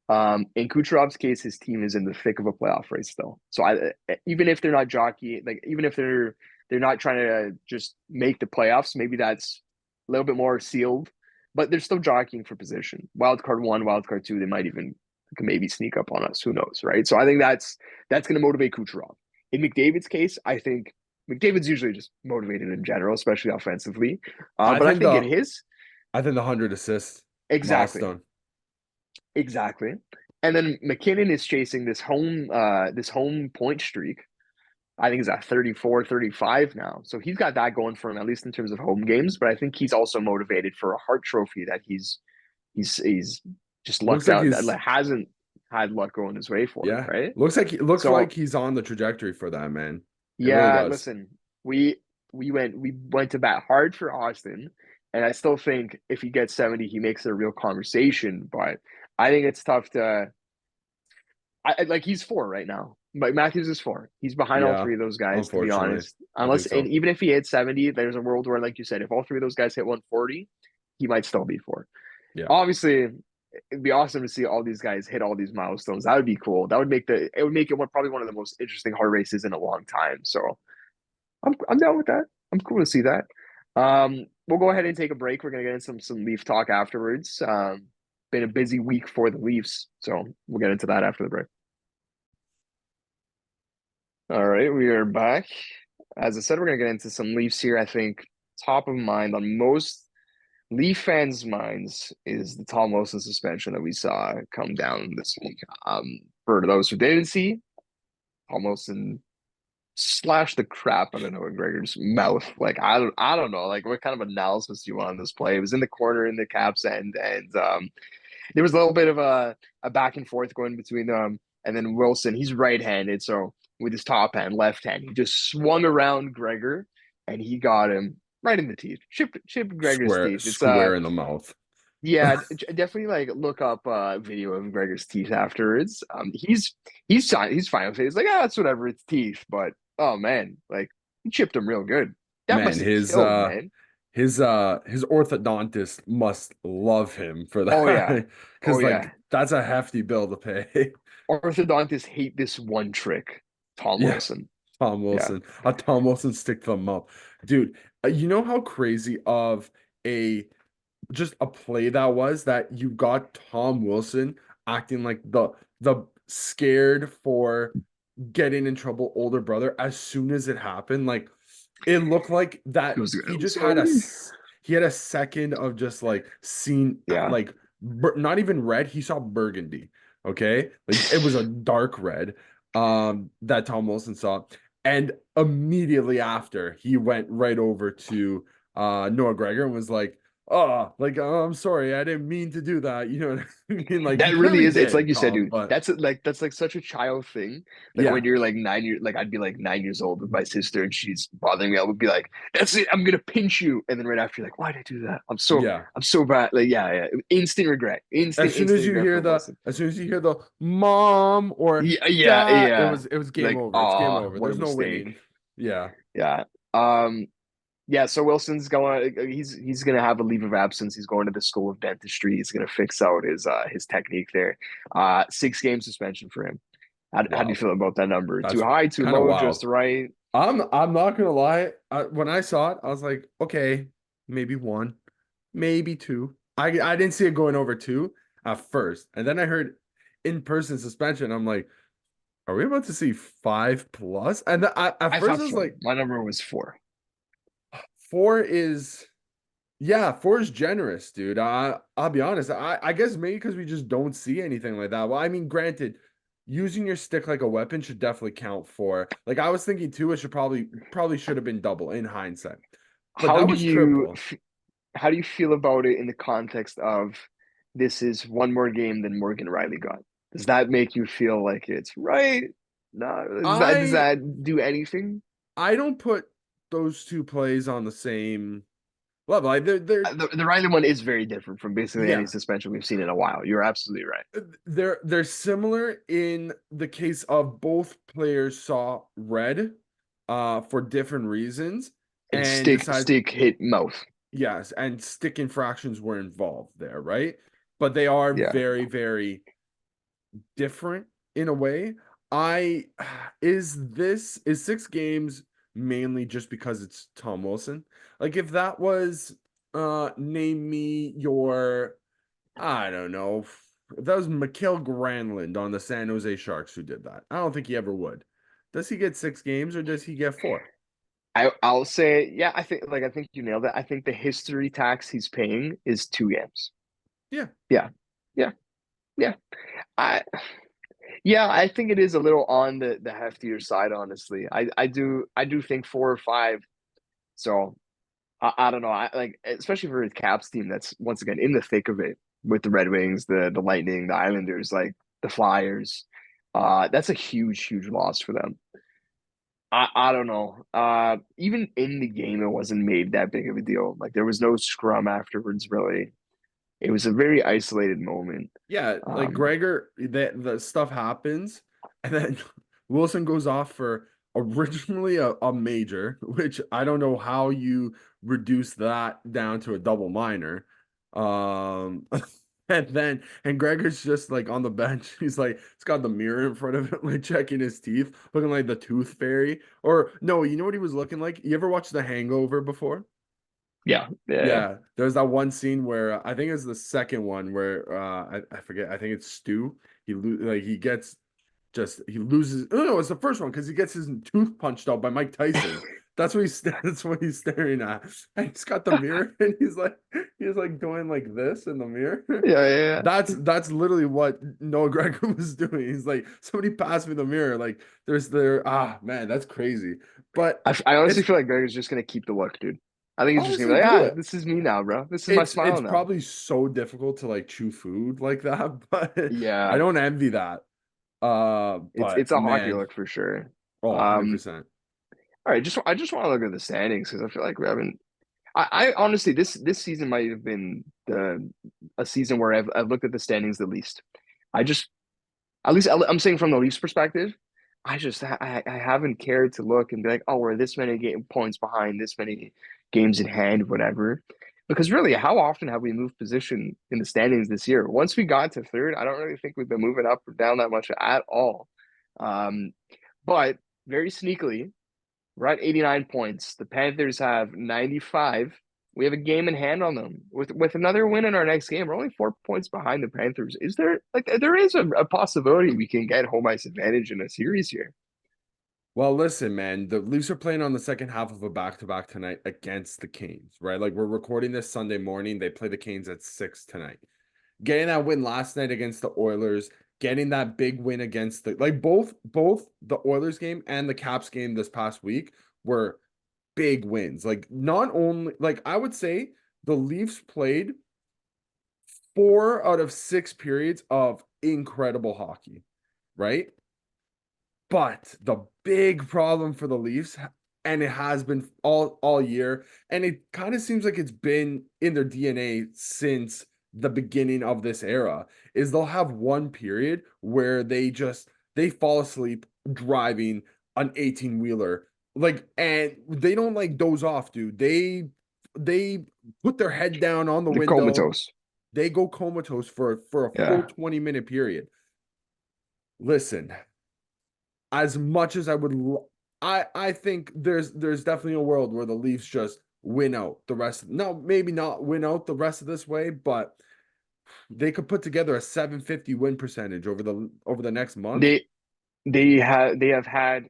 In Kucherov's case, his team is in the thick of a playoff race still. So even if they're not jockeying, like even if they're not trying to just make the playoffs, maybe that's a little bit more sealed, but they're still jockeying for position. Wild card one, wild card two, they might even can maybe sneak up on us. Who knows, right? So I think that's going to motivate Kucherov. In McDavid's case, I think McDavid's usually just motivated in general, especially offensively. I But I think think in the his I think the 100 assist exactly, milestone. exactly. And then McKinnon is chasing this home point streak. I think he's at 34, 35 now. So he's got that going for him, at least in terms of home games. But I think he's also motivated for a Hart Trophy that he's just Looks lucked like out that he's hasn't had luck going his way for, yeah. right? Looks like So he's on the trajectory for that, man. It really yeah, does. listen, we went to bat hard for Austin, and I still think if he gets 70, he makes it a real conversation. But I think it's tough to like he's four right now. But Matthews is four. He's behind all Yeah, three of those guys, to be unfortunately. honest. I think Unless and so. even if he hits 70, there's a world where, like you said, if all three of those guys hit 140, he might still be four. Yeah. Obviously, it'd be awesome to see all these guys hit all these milestones. That would be cool. That would make it probably one of the most interesting hard races in a long time. So I'm down with that. I'm cool to see that. We'll go ahead and take a break. We're gonna get into some Leaf talk afterwards. been a busy week for the Leafs. So we'll get into that after the break. All right, we are back. As I said, we're gonna get into some Leafs here. I think top of mind on most Leaf fans' minds is the Tom Wilson suspension that we saw come down this week. For those who didn't see, Tom Wilson slashed the crap out of Noah Gregor's mouth. Like I don't know. Like what kind of analysis do you want on this play? It was in the corner in the Caps end, and there was a little bit of a back and forth going between them. And then Wilson, he's right-handed, so with his top hand, left hand, he just swung around Gregor, and he got him right in the teeth, chipped Gregor's Square teeth. It's square in the mouth. yeah, definitely like look up video of Gregor's teeth afterwards. He's fine. He's fine with it. He's like, ah, that's whatever. It's teeth, but oh man, like he chipped him real good. That Man, must have killed, man. his orthodontist must love him for Oh yeah, that. oh Because like yeah. that's a hefty bill to pay. Orthodontists hate this one trick, Tom Yeah. Wilson. Tom Yeah, Wilson. A Tom Wilson stick thumb up. Dude, you know how crazy of a just a play that was that you got Tom Wilson acting like the scared for getting in trouble older brother as soon as it happened. Like it looked like it that was. he I'm just had sorry. he had a second of just like seeing Yeah, like not even red, he saw burgundy. Okay, like it was a dark red that Tom Wilson saw, and immediately after he went right over to Noah Gregor and was like, oh, like, oh, I'm sorry, I didn't mean to do that. You know what I mean? Like you that really clearly is. It's like did, you said, Tom, dude. but That's like such a child thing. Like when yeah, you're like 9 years, like I'd be like 9 years old with my sister, and she's bothering me. I would be like, "That's it. I'm gonna pinch you." And then right after, you're like, "Why did I do that? yeah. I'm so bad." Like yeah, yeah. Instant regret. Instant regret from Wilson. As soon as you hear the mom or Yeah, yeah, dad, yeah. it was game Like, over. It's game ah, over. what a There's no mistake. winning. Yeah. Yeah. Um, Yeah, so Wilson's going. He's going to have a leave of absence. He's going to the School of Dentistry. He's going to fix out his technique there. 6 game suspension for him. How do you Wow. feel about that number? Too That's high, too kind of low, just wow. right? I'm not gonna lie. When I saw it, I was like, okay, maybe one, maybe two. I didn't see it going over two at first, and then I heard in-person suspension. I'm like, are we about to see 5 plus? And at I first thought I was 4. like, My number was 4. four is yeah, four is generous, dude. I'll be honest. I guess maybe because we just don't see anything like that. Well, I mean, granted, using your stick like a weapon should definitely count for. Like I was thinking too, it should probably should have been double in hindsight, but How that do was you triple. how do you feel about it in the context of this is one more game than Morgan Riley got? Does that make you feel like it's right? No, does I that do anything? I don't put those two plays on the same level. Like they're The Riley one is very different from basically any yeah. suspension we've seen in a while. You're absolutely right. They're similar in the case of both players saw red for different reasons And and decided stick hit mouth. yes, and stick infractions were involved there, right? But they are Yeah. very, very different in a way. I is 6 games mainly just because it's Tom Wilson? Like if that was name me your I don't know. If that was Mikael Granlund on the San Jose Sharks who did that. I don't think he ever would. Does he get 6 games or does he get four? I'll say, yeah, I think you nailed it. I think the history tax he's paying is 2 games. Yeah. Yeah. Yeah. Yeah. I yeah, I think it is a little on the heftier side, honestly. I do think 4 or 5. So I don't know. I like especially for his Caps team that's once again in the thick of it with the Red Wings, the Lightning, the Islanders, like the Flyers. That's a huge loss for them. I don't know. Even in the game, it wasn't made that big of a deal. Like there was no scrum afterwards, really. It was a very isolated moment. Yeah, like Um, Gregor, the stuff happens, and then Wilson goes off for originally a major, which I don't know how you reduce that down to a double minor. Um, and Gregor's just like on the bench. He's like, he's got the mirror in front of him, like checking his teeth, looking like the tooth fairy. Or no, you know what he was looking like? You ever watched The Hangover before? Yeah, yeah, Yeah, there's that one scene where I think it's the second one where I forget. I think it's Stu. He gets just he loses. Oh no, it's the first one because he gets his tooth punched out by Mike Tyson. That's what that's what he's staring at. And he's got the mirror and he's like doing like this in the mirror. yeah, yeah. That's literally what Noah Gregor was doing. He's like, somebody passed me the mirror. Like there's there man, that's crazy. But I honestly it's feel like Gregor's just gonna keep the look, dude. I think he's just gonna honestly be like, do ah, it. this is me now, bro. This is my It's smile now. probably so difficult to like chew food like that, but I Yeah, don't envy that. But it's a hockey man, look for sure. oh, Um, 100%. all right, I just want to look at the standings because I feel like we haven't. I honestly this season might have been the a season where I've looked at the standings the least. I just at least I'm saying from the Leafs perspective, I haven't cared to look and be like, oh, we're this many game points behind, this many games in hand, whatever. Because really, how often have we moved position in the standings this year? Once we got to third, I don't really think we've been moving up or down that much at all. Um, but very sneakily, we're at 89 points. The Panthers have 95. We have a game in hand on them. With another win in our next game, we're only 4 points behind the Panthers. Is there like there is a possibility we can get home ice advantage in a series here? Well, listen, man, the Leafs are playing on the second half of a back-to-back tonight against the Canes, right? Like we're recording this Sunday morning. They play the Canes at 6 tonight. Getting that win last night against the Oilers, getting that big win against the like both the Oilers game and the Caps game this past week were big wins. Like not only like I would say the Leafs played 4 out of 6 periods of incredible hockey, right? But the big problem for the Leafs, and it has been all year, and it kind of seems like it's been in their DNA since the beginning of this era, is they'll have one period where they fall asleep driving an 18-wheeler. Like, and they don't like doze off, dude. They put their head down on the The window. comatose. They go comatose for a full Yeah. 20-minute period. Listen, as much as I think there's definitely a world where the Leafs just win out the rest. No, maybe not win out the rest of this way, but they could put together a 750 win percentage over the next month. They they have had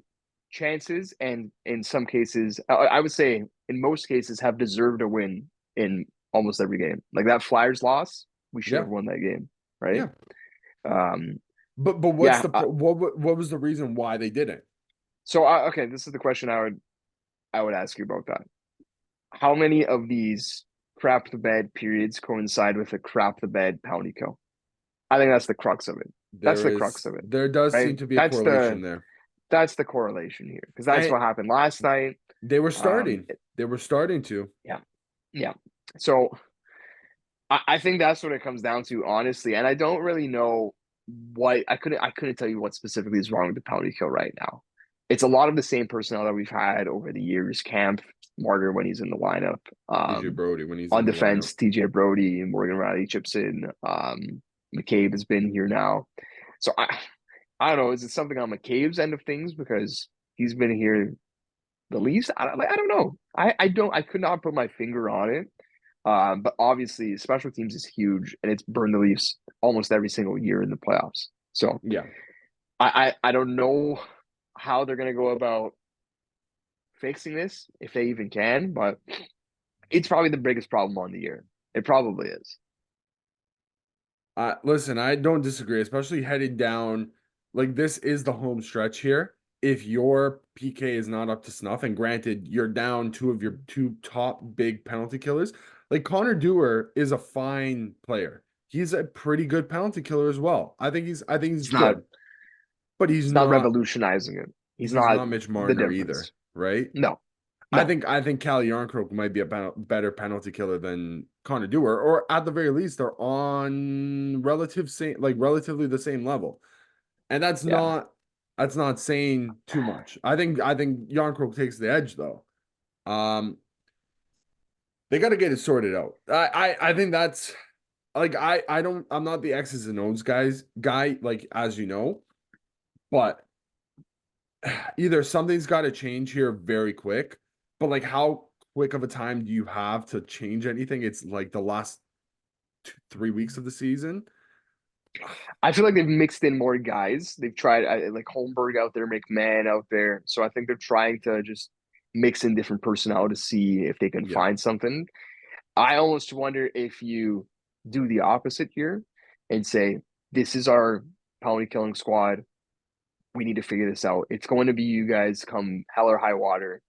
chances and in some cases I would say in most cases have deserved a win in almost every game. Like that Flyers loss, we should Yeah, have won that game, right? yeah. Um But what's yeah, the what was the reason why they didn't? so okay, this is the question I would ask you about that. How many of these crap the bed periods coincide with a crap the bed penalty kill? I think that's the crux of it. That's the crux of it, There does right? seem to be a correlation there. That's the correlation here because that's And what happened last night. they were Um, starting. They were starting to. yeah, yeah. So I think that's what it comes down to, honestly. And I don't really know what I couldn't tell you what specifically is wrong with the penalty kill right now. It's a lot of the same personnel that we've had over the years. Camp, Martyr when he's in the lineup. TJ Brody when he's On in the lineup. defense, TJ Brody, Morgan Riley chips in. McCabe has been here now. So I don't know. Is it something on McCabe's end of things because he's been here the least? I don't know. I could not put my finger on it. But obviously, special teams is huge, and it's burned the Leafs almost every single year in the playoffs. So Yeah. I don't know how they're gonna go about fixing this if they even can, but it's probably the biggest problem on the year. It probably is. Listen, I don't disagree, especially heading down. Like this is the home stretch here. If your PK is not up to snuff, and granted, you're down two of your two top big penalty killers, like Connor Dewar is a fine player. He's a pretty good penalty killer as well. I think he's It's not good, but it's not revolutionizing it. He's he's not not Mitch the Marner either, difference. right? No, no. I think Cal Yarncroke might be a better penalty killer than Connor Dewar, or at the very least, they're on relatively the same level. And Yeah. that's not saying too much. I think Yarncroke takes the edge though. Um, they got to get it sorted out. I think that's like I'm not the X's and O's guy, like as you know, but either something's got to change here very quick, but like how quick of a time do you have to change anything? It's like the last 3 weeks of the season. I feel like they've mixed in more guys. They've tried like Holmberg out there, McMahon out there. So I think they're trying to just mix in different personnel to see if they can Yeah. find something. I almost wonder if you do the opposite here and say, this is our penalty killing squad. We need to figure this out. It's going to be you guys come hell or high water,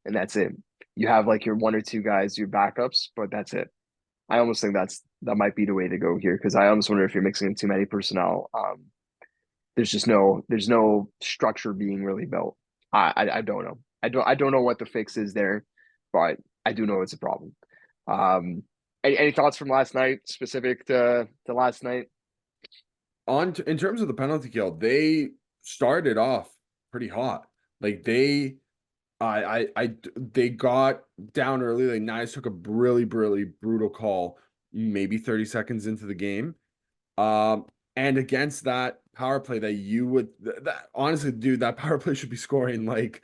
and that's it. You have like your one or two guys, your backups, but that's it. I almost think that might be the way to go here because I almost wonder if you're mixing in too many personnel. There's no structure being really built. I don't know. I don't know what the fix is there, but I do know it's a problem. Um, any thoughts from last night specific to last night? In terms of the penalty kill, they started off pretty hot. Like they got down early. Like Knies took a really, really brutal call, maybe 30 seconds into the game. And against that power play that you would that honestly, dude, that power play should be scoring like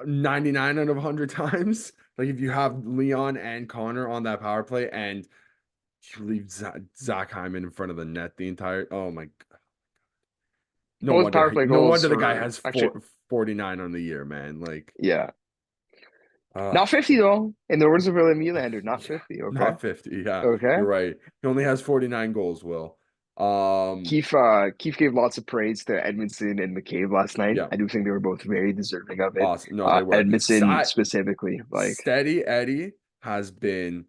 99 out of 100 times. Like if you have Leon and Connor on that power play and you leave Zach Hyman in front of the net the entire, oh my, Both power play no goals wonder the guy are has actually 49 on the year, man. Like, yeah, uh, not 50 though. In the words of William Nylander, not yeah, 50. Okay, not 50. Yeah, okay. you're right. He only has 49 goals, Will. Keefe gave lots of praise to Edmondson and McCabe last night. Yeah, I do think they were both very deserving of it. awesome. No, they were. Edmondson specifically, like Steady Eddie has been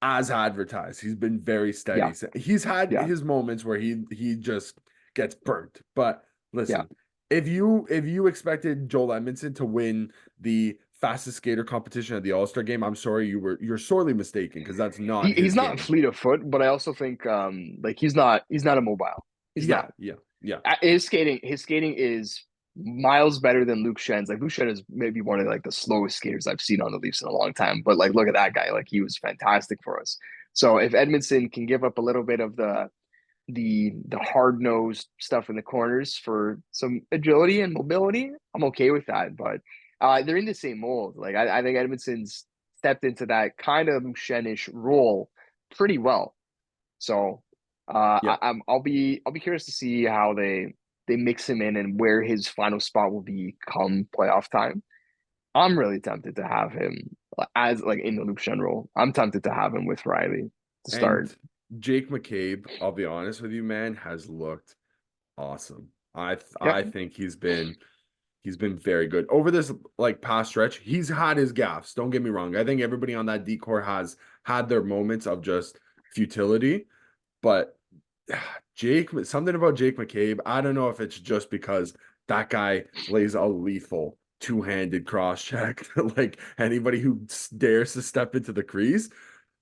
as advertised. He's been very yeah, steady. He's had yeah, his moments where he just gets burnt. But yeah. listen, if you expected Joel Edmondson to win the fastest skater competition at the All-Star game, I'm sorry, you're sorely mistaken because that's not He's his not game. fleet of foot, but I also think like he's not immobile. He's Yeah, not. yeah, yeah. His skating is miles better than Luke Schen's. Like Luke Shen is maybe one of like the slowest skaters I've seen on the Leafs in a long time. But like look at that guy. Like he was fantastic for us. So if Edmondson can give up a little bit of the hard nosed stuff in the corners for some agility and mobility, I'm okay with that. But they're in the same mold. Like I think Edmondson's stepped into that kind of Shenish role pretty well. So Yeah. I'll be curious to see how they mix him in and where his final spot will be come playoff time. I'm really tempted to have him as like in the Luke Shen role. I'm tempted to have him with Riley to And start. Jake McCabe, I'll be honest with you, man, has looked awesome. Yeah, I think he's been very good over this like past stretch. He's had his gaffes. Don't get me wrong. I think everybody on that decor has had their moments of just futility, but something about Jake McCabe. I don't know if it's just because that guy lays a lethal two-handed cross check. Like anybody who dares to step into the crease,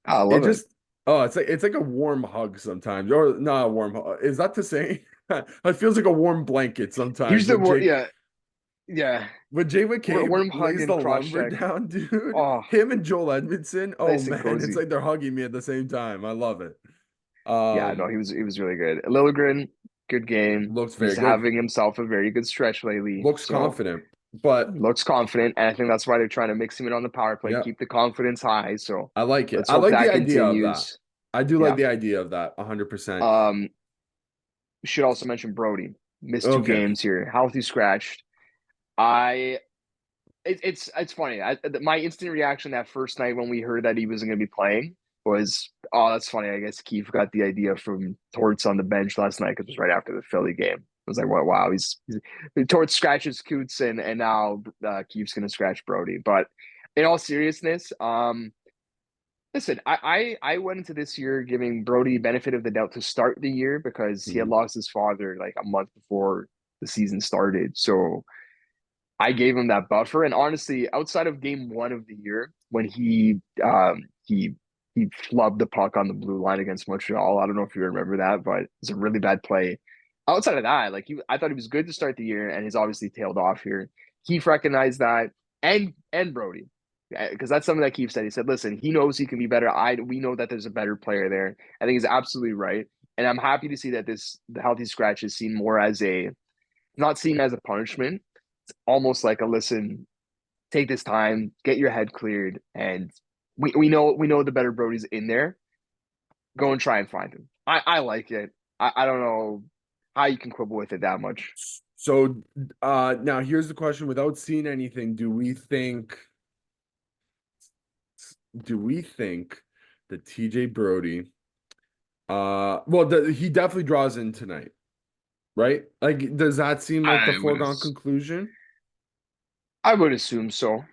I it love it. just it's like a warm hug sometimes, or not a warm hug. Is that the saying? It feels like a warm blanket Here's sometimes the when word. Yeah, yeah. Jake McCabe Worm hug lays and the cross lumber check. down, dude. Oh, Him and Joel Edmondson. Oh nice and man, it's cozy. like they're hugging me at the same time. I love it. Yeah, no, Um, he was really good. Lilligren, good game. looks He's very good. having himself a very good stretch lately. Looks So confident, but looks confident, and I think that's why they're trying to mix him in on the power play, yeah, keep the confidence high. So I like it. let's I hope like the that idea of that. continues. I do like Yeah. the idea of that 100%. Um, should also mention Brody missed two Okay. games here, healthy scratched. I it's funny. My instant reaction that first night when we heard that he wasn't going to be playing was, oh, that's funny. I guess Keefe got the idea from Torts on the bench last night because it was right after the Philly game. I was like, wow, he's Torts scratches Coots and now Keefe's going to scratch Brody. But in all seriousness, listen, I went into this year giving Brody benefit of the doubt to start the year because he had Mhm. lost his father like a month before the season started. So I gave him that buffer. And honestly, outside of game one of the year when he flubbed the puck on the blue line against Montreal. I don't know if you remember that, but it's a really bad play. Outside of that, like I thought he was good to start the year, and he's obviously tailed off here. Keefe recognized that, and Brody, because that's something that Keefe said. He said, "Listen, he knows he can be better. We know that there's a better player there. I think he's absolutely right, and I'm happy to see that the healthy scratch is seen more as a not seen as a punishment, almost like a listen, take this time, get your head cleared, and we know the better Brody's in there. Go and try and find him. I like it. I don't know how you can quibble with it that much. So now here's the question: without seeing anything, do we think that TJ Brody he definitely draws in tonight, right? Like, does that seem like the I would foregone conclusion, I would assume so.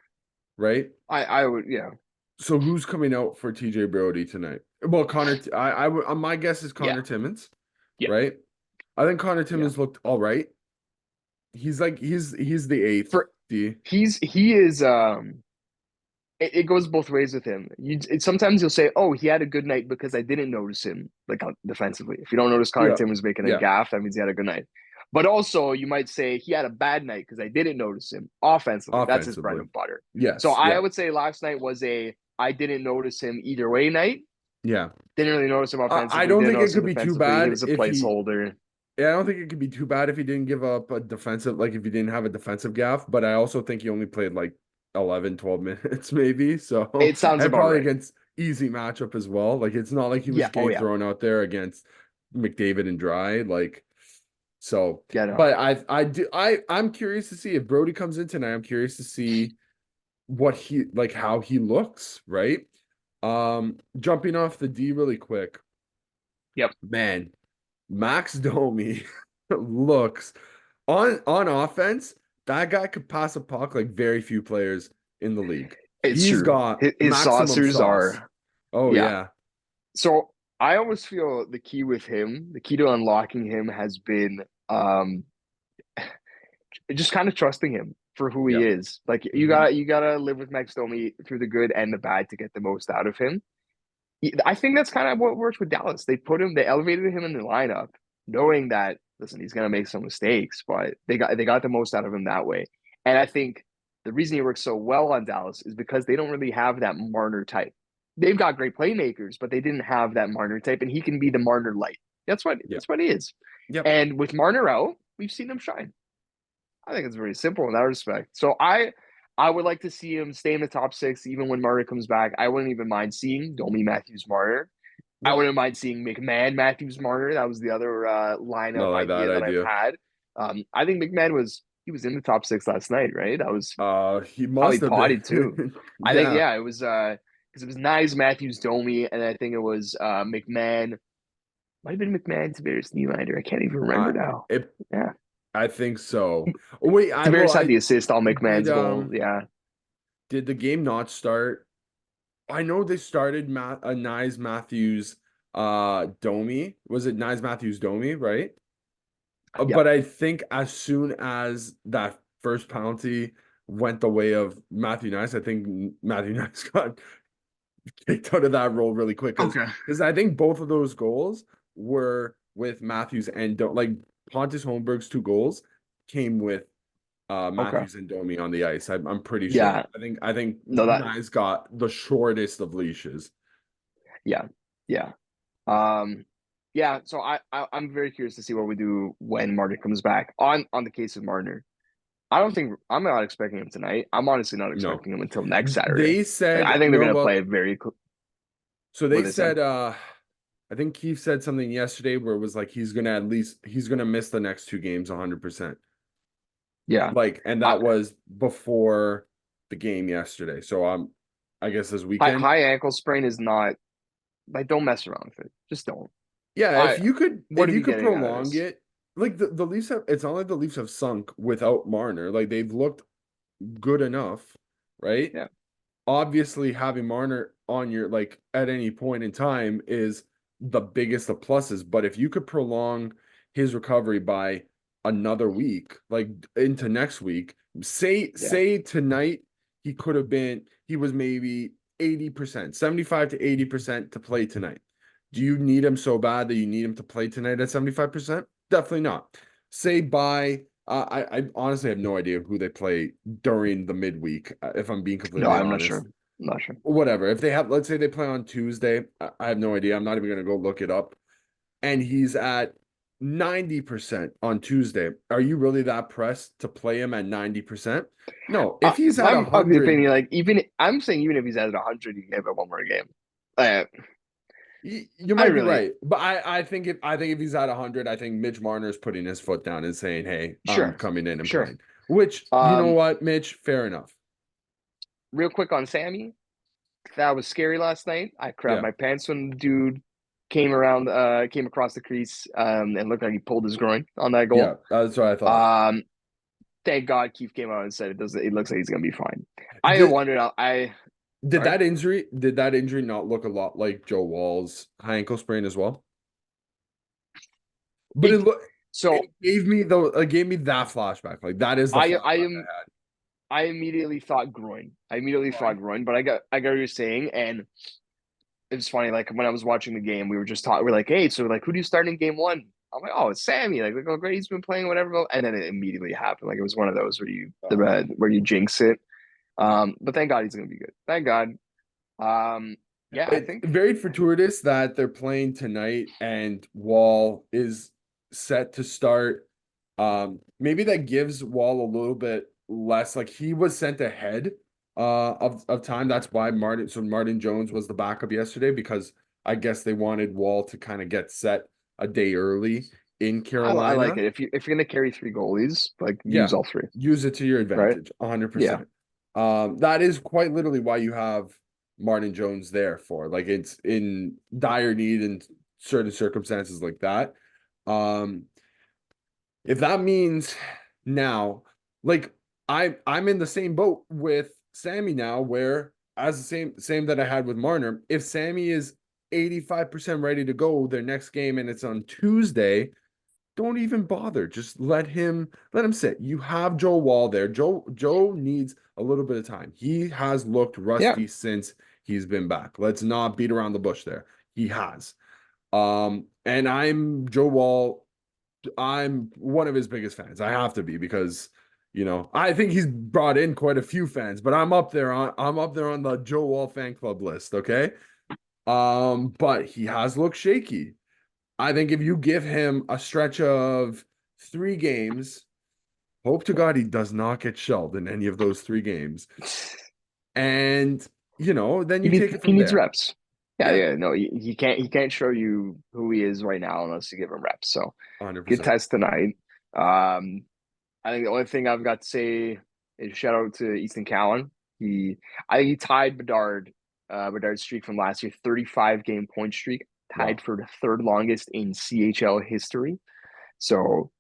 right? I would, yeah. So who's coming out for TJ Brody tonight? Well, my guess is Yeah. Connor Timmins, Yeah. right? I think Connor Yeah. Timmins looked all right. He's the eighth For D. he is it goes both ways with him. Sometimes you'll say, "Oh, he had a good night because I didn't notice him like defensively." If you don't notice Connor Yeah, Timmins making a yeah, gaff, that means he had a good night. But also, you might say he had a bad night because I didn't notice him offensively. That's his bread offensively. and butter. So Yes, I yeah, would say last night was a I didn't notice him either way night. yeah. Didn't really notice him I offensively. don't Didn't think it notice him could be too defensively. He bad was a if he. placeholder. Yeah, I don't think it could be too bad if he didn't give up a defensive, like if he didn't have a defensive gaff. But I also think he only played like 11, 12 minutes, maybe. So, It sounds and about probably right. against easy matchup as well. Like, it's not like he was Yeah. Oh getting yeah. thrown out there against McDavid and Dry. Like, so, Yeah. No. but I'm curious to see if Brody comes in tonight. I'm curious to see how he looks, right? Jumping off the D really quick, Yep. man, Max Domi looks on offense. That guy could pass a puck like very few players in the league. It's He's true. got His maximum saucers sauce. are. Oh Yeah. yeah. So I almost feel the key with him, the key to unlocking him has been just kind of trusting him for who he Yep. is. Like Hmm. you gotta live with Max Domi through the good and the bad to get the most out of him. I think that's kind of what works with Dallas. They elevated him in the lineup, knowing that listen, he's gonna make some mistakes, but they got the most out of him that way. And I think the reason he works so well on Dallas is because they don't really have that Marner type. They've got great playmakers, but they didn't have that Marner type, and he can be the Marner light. Yep. That's what he is. Yep. And with Marner out, we've seen him shine. I think it's very simple in that respect. So I would like to see him stay in the top six even when Marner comes back. I wouldn't even mind seeing Domi Matthews Marner. I Yep. wouldn't mind seeing McMahon Matthews Marner. That was the other Not lineup like that idea that I've idea. had. I think McMahon was in the top six last night, right? That was He how he must have potted too. been. I think Yeah. yeah, it was because it was Nyes Matthews Domi, and I think it was McMahon. Might have been McMahon Tavares Nylander. I can't even remember I now. it Yeah, I think so. Oh, wait, Tavares had the assist on did McMahon's goal. Yeah, did the game not start? I know they started Nyes Matthews Domi. Was it Nyes Matthews Domi, right? yeah. But I think as soon as that first penalty went the way of Matthew Nyes, I think Matthew Nyes got kicked out of that role really quick Okay. because I think both of those goals were with Matthews and like Pontus Holmberg's two goals came with Okay. Matthews and Domi on the ice. I'm pretty sure. Yeah. I think No, that. Nyes got the shortest of leashes. Yeah. Yeah. Um. Yeah. So I'm very curious to see what we do when Martin comes back. On the case of Marner, I'm not expecting him tonight. I'm honestly not No. expecting him until next Saturday. They Like, I said, think they're gonna well, play very. so What they they say? said I think Keith said something yesterday where it was like he's gonna miss the next two games 100%. Yeah. Like, and I, that was before the game yesterday. So I guess this weekend. high ankle sprain is not like don't mess around with it. Just don't. Yeah, I What if are you you could getting out of prolong this? it, like the Leafs have it's not like the Leafs have sunk without Marner. Like they've looked good enough, right? Yeah. Obviously having Marner on your like at any point in time is the biggest of pluses. But if you could prolong his recovery by another week, like into next week, Yeah. say tonight he was maybe 80%, 75 to 80% to play tonight. Do you need him so bad that you need him to play tonight at 75%? Definitely not. Say by I honestly have no idea who they play during the midweek, if I'm being No, completely I'm not sure. honest. I'm not sure. Whatever. If they have, let's say they play on Tuesday, I have no idea. I'm not even going to go look it up. And he's at 90% on Tuesday, are you really that pressed to play him at 90%? No, if he's at I'm of the 100, opinion, like even I'm saying even if he's at 100, you can give it one more game. Uh, you I might be really right. But I think if he's at 100, I think Mitch Marner's putting his foot down and saying, "Hey, I'm sure, coming in and sure. playing." Which, you know Um, what, Mitch, fair enough. Real quick on Sammy, that was scary last night. I crapped Yeah. my pants when the dude came across the crease, and looked like he pulled his groin on that Yeah, goal. that's what I thought. Um, thank God Keith came out and said it doesn't. It looks like he's gonna be fine. I Did wondered. I did sorry. that injury not look a lot like Joe Wall's high ankle sprain as well? But It it so gave me that flashback. Like that is the I flashback I I am had. I immediately thought groin. I immediately Why? thought groin, but I got what you're saying, and it's funny. Like when I was watching the game, we were just talking. We're like, hey, so like, who do you start in game one? I'm like, oh, it's Sammy. Like, oh, great, he's been playing whatever. And then it immediately happened. Like it was one of those where you jinx it. But thank God he's gonna be good. Thank God. Yeah, I It's think. very fortuitous that they're playing tonight and Wall is set to start. Maybe that gives Wall a little bit less. Like he was sent ahead of time. That's why Martin Jones was the backup yesterday because I guess they wanted Wall to kind of get set a day early in I like Carolina. it. If you're gonna carry three goalies, like use Yeah, all three, use it to your right? advantage, Yeah. 100%. That is quite literally why you have Martin Jones there for. Like it's in dire need in certain circumstances like that. Um, if that means now, like I'm in the same boat with Sammy now, where as the same that I had with Marner, if Sammy is 85% ready to go their next game and it's on Tuesday, don't even bother. Just let him sit. You have Joe Wall there. Joe needs a little bit of time. He has looked Yeah. rusty since he's been back. Let's not beat around the bush there. He has. And I'm Joe Wall. I'm one of his biggest fans. I have to be because I think he's brought in quite a few fans, but I'm up there on the Joe Wall fan club list, okay? But he has looked shaky. I think if you give him a stretch of 3 games, hope to God he does not get shelled in any of those 3 games. And, then you take it He from needs there. reps. Yeah, Yeah, yeah. No, he can't show you who he is right now unless you give him reps. So good 100%. test tonight. Um, I think the only thing I've got to say is shout out to Easton Cowan. I think he tied Bedard's streak from last year, 35 game point streak, tied Wow. for the third longest in CHL history. So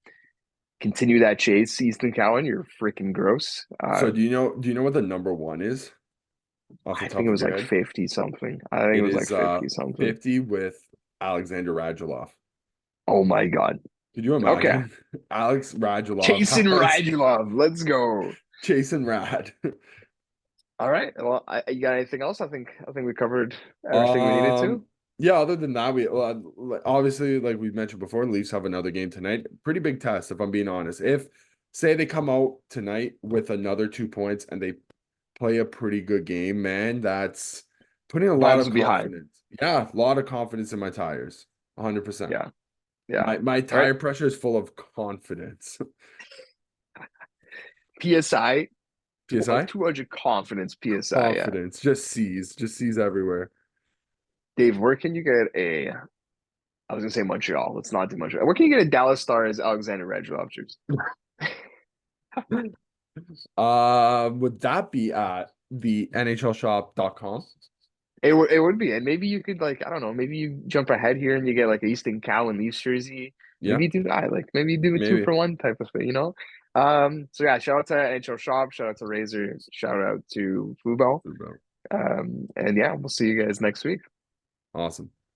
continue that chase, Easton Cowan. You're freaking gross. So do you know what the number one is off the I think top it of was your like head? 50 something. I think it It was like is 50 something. 50 with Alexander Radulov. Oh my God. Could you Okay. imagine? Alex Radulov Jason has Radulov. Let's go. Jason Rad. All right. Well, you got anything else? I think we covered everything we needed Um, to. yeah, other than that, obviously, like we mentioned before, Leafs have another game tonight. Pretty big test, if I'm being honest. If say they come out tonight with another 2 points and they play a pretty good game, man, that's putting a lot Vibes of will be high. confidence. Yeah, a lot of confidence in my tires. 100%. Yeah. Yeah. My All right. tire pressure is full of confidence. PSI PSI? 200 confidence PSI. Yeah. Confidence. Just sees everywhere. Dave, where can you get I was gonna say Montreal. Let's not do Montreal. Where can you get a Dallas Stars Alexander Radulov jersey? Would that be at the NHLshop.com? It would be, and maybe you could like I don't know, maybe you jump ahead here and you get like a Easton Cowan Leafs jersey. Yeah, Maybe you do that, like maybe you do a two maybe. for one type of thing. So yeah, shout out to NHL Shop, shout out to Razor, shout out to Fubo. And yeah, we'll see you guys next week. Awesome.